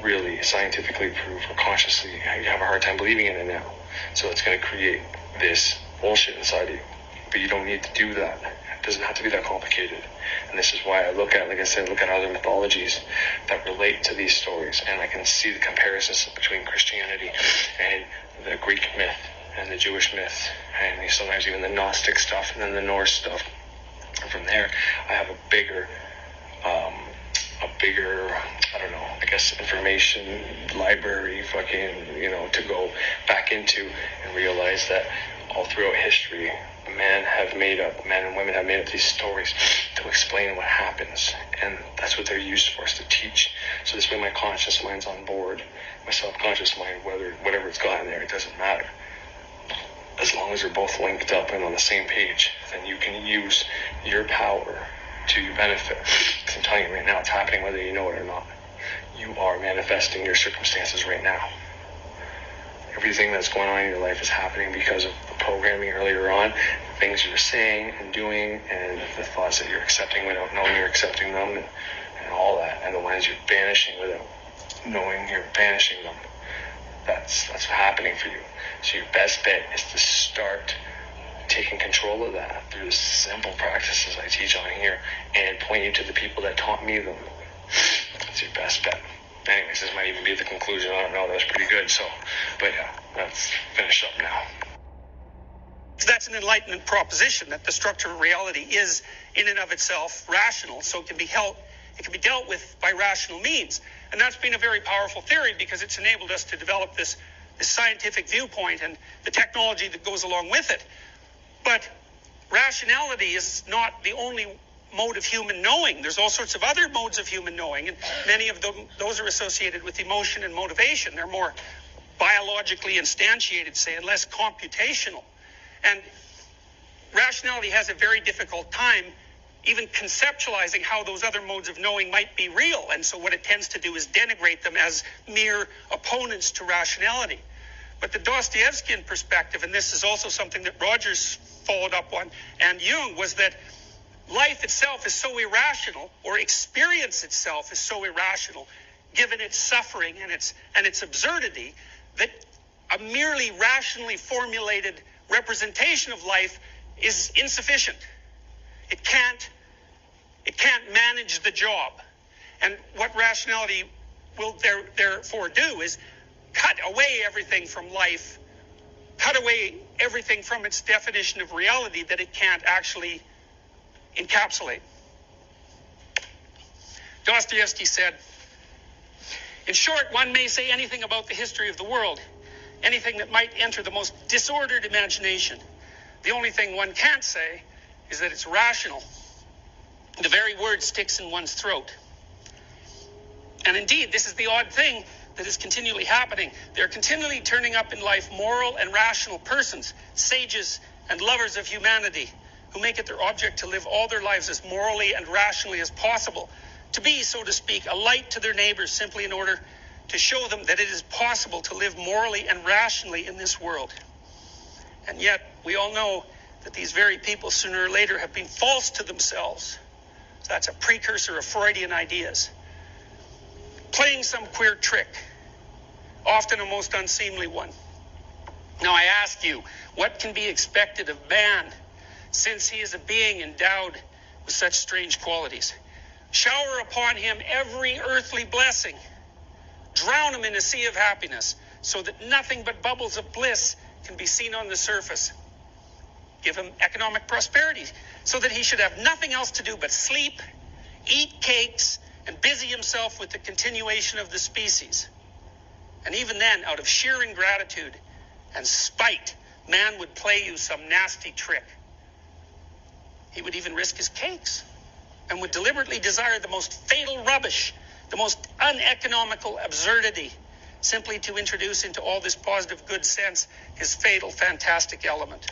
really scientifically prove or consciously. You have a hard time believing in it now. So it's going to create this bullshit inside of you. But you don't need to do that. It doesn't have to be that complicated. And this is why I look at other mythologies that relate to these stories, and I can see the comparisons between Christianity and the Greek myth and the Jewish myth, and sometimes even the Gnostic stuff, and then the Norse stuff. And from there, I have a bigger, information library, to go back into and realize that all throughout history, men and women have made up these stories to explain what happens, and that's what they're used for, is to teach. So this way my conscious mind's on board, my subconscious mind, whatever it's got in there, it doesn't matter. As long as they're both linked up and on the same page, then you can use your power to your benefit. Because I'm telling you right now, it's happening whether you know it or not. You are manifesting your circumstances right now. Everything that's going on in your life is happening because of the programming earlier on, the things you're saying and doing, and the thoughts that you're accepting without knowing you're accepting them, and all that, and the ones you're banishing without knowing you're banishing them. That's what's happening for you. So your best bet is to start taking control of that through the simple practices I teach on here, and point you to the people that taught me them. That's your best bet. Anyways, this might even be the conclusion. I don't know. That was pretty good. But yeah, let's finish up now. That's an enlightenment proposition, that the structure of reality is in and of itself rational, so it can be dealt with by rational means. And that's been a very powerful theory because it's enabled us to develop this scientific viewpoint and the technology that goes along with it. But rationality is not the only mode of human knowing. There's all sorts of other modes of human knowing, and many of them, those are associated with emotion and motivation. They're more biologically instantiated, say, and less computational. And rationality has a very difficult time even conceptualizing how those other modes of knowing might be real. And so what it tends to do is denigrate them as mere opponents to rationality. But the Dostoevskian perspective, and this is also something that Rogers followed up on, and Jung, was that life itself is so irrational, or experience itself is so irrational, given its suffering and its absurdity, that a merely rationally formulated representation of life is insufficient. It can't manage the job. And what rationality will therefore do is cut away everything from life, cut away everything from its definition of reality that it can't actually encapsulate. Dostoevsky said, "In short, one may say anything about the history of the world, anything that might enter the most disordered imagination. The only thing one can't say is that it's rational. The very word sticks in one's throat." And indeed, this is the odd thing that is continually happening. There are continually turning up in life moral and rational persons, sages and lovers of humanity, who make it their object to live all their lives as morally and rationally as possible, to be, so to speak, a light to their neighbors, simply in order to show them that it is possible to live morally and rationally in this world. And yet, we all know that these very people sooner or later have been false to themselves. So that's a precursor of Freudian ideas. Playing some queer trick, often a most unseemly one. Now I ask you, what can be expected of man, since he is a being endowed with such strange qualities? Shower upon him every earthly blessing. Drown him in a sea of happiness, so that nothing but bubbles of bliss can be seen on the surface. Give him economic prosperity, so that he should have nothing else to do but sleep, eat cakes, and busy himself with the continuation of the species. And even then, out of sheer ingratitude and spite, man would play you some nasty trick. He would even risk his cakes, and would deliberately desire the most fatal rubbish, the most uneconomical absurdity, simply to introduce into all this positive good sense his fatal fantastic element.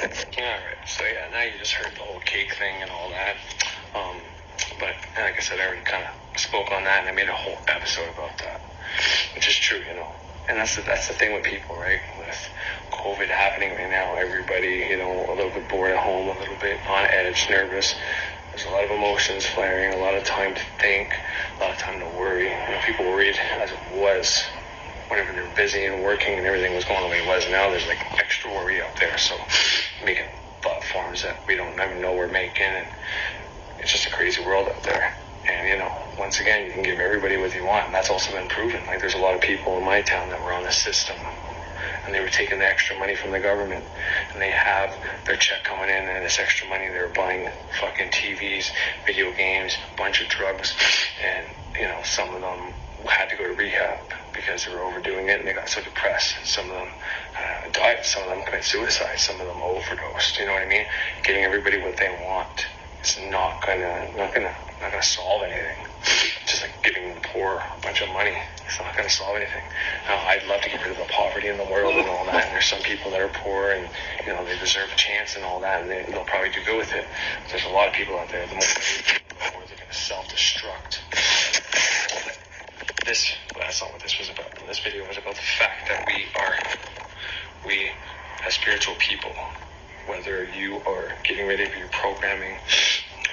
Alright, so yeah, now you just heard the whole cake thing and all that. But like I said, I already kind of spoke on that, and I made a whole episode about that, which is true, you know. And that's the thing with people, right? With COVID happening right now, everybody, you know, a little bit bored at home, a little bit on edge, nervous. There's a lot of emotions flaring, a lot of time to think, a lot of time to worry. You know, people worried as it was whenever they're busy and working and everything was going the way it was. Now there's like extra worry out there, so making platforms that we don't even know we're making, and it's just a crazy world out there. And, you know, once again, you can give everybody what you want, and that's also been proven. Like, there's a lot of people in my town that were on the system, and they were taking the extra money from the government, and they have their check coming in, and this extra money, they were buying fucking TVs, video games, a bunch of drugs, and, you know, some of them had to go to rehab because they were overdoing it, and they got so depressed. Some of them died, some of them committed suicide, some of them overdosed, you know what I mean? Giving everybody what they want. It's not gonna solve anything. Just like giving the poor a bunch of money, it's not gonna solve anything. Now, I'd love to get rid of the poverty in the world and all that. And there's some people that are poor, and you know they deserve a chance and all that, and they'll probably do good with it. But there's a lot of people out there. The more they're gonna self-destruct. That's not what this was about. This video was about the fact that we as spiritual people, whether you are getting rid of your programming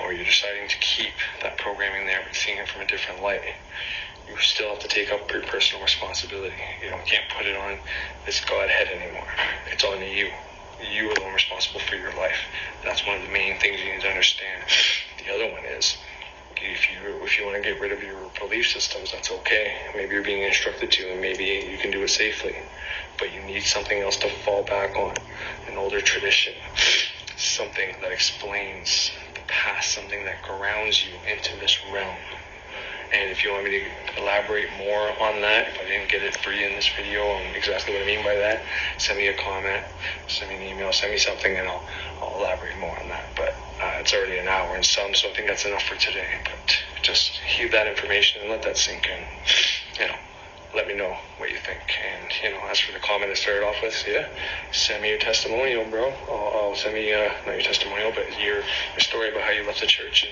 or you're deciding to keep that programming there but seeing it from a different light, you still have to take up your personal responsibility. You can't put it on this Godhead anymore. It's on you. You are the one responsible for your life. That's one of the main things you need to understand. The other one is, if you want to get rid of your belief systems, that's okay. Maybe you're being instructed to, and maybe you can do it safely. But you need something else to fall back on, an older tradition, something that explains the past, something that grounds you into this realm. And if you want me to elaborate more on that, if I didn't get it for you in this video on exactly what I mean by that, send me a comment, send me an email, send me something, and I'll elaborate more on that. But it's already an hour and some, so I think that's enough for today. But just heed that information and let that sink in. Let me know what you think. And, as for the comment I started off with, send me your testimonial, bro. I'll send me, not your testimonial, but your story about how you left the church.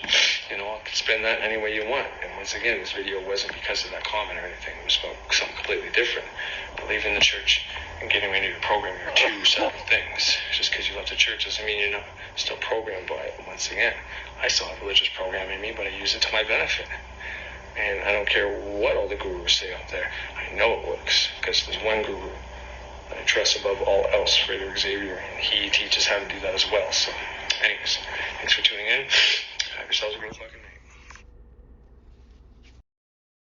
And, I can spin that any way you want. And once again, this video wasn't because of that comment or anything. It was about something completely different. But leaving the church and getting ready to program are two separate things. Just because you left the church doesn't mean you're not still programmed by it. Once again, I still have religious programming in me, but I use it to my benefit. And I don't care what all the gurus say out there. I know it works because there's one guru that I trust above all else, Frederick Xavier, and he teaches how to do that as well. So, anyways, thanks for tuning in. Have yourselves a great fucking day.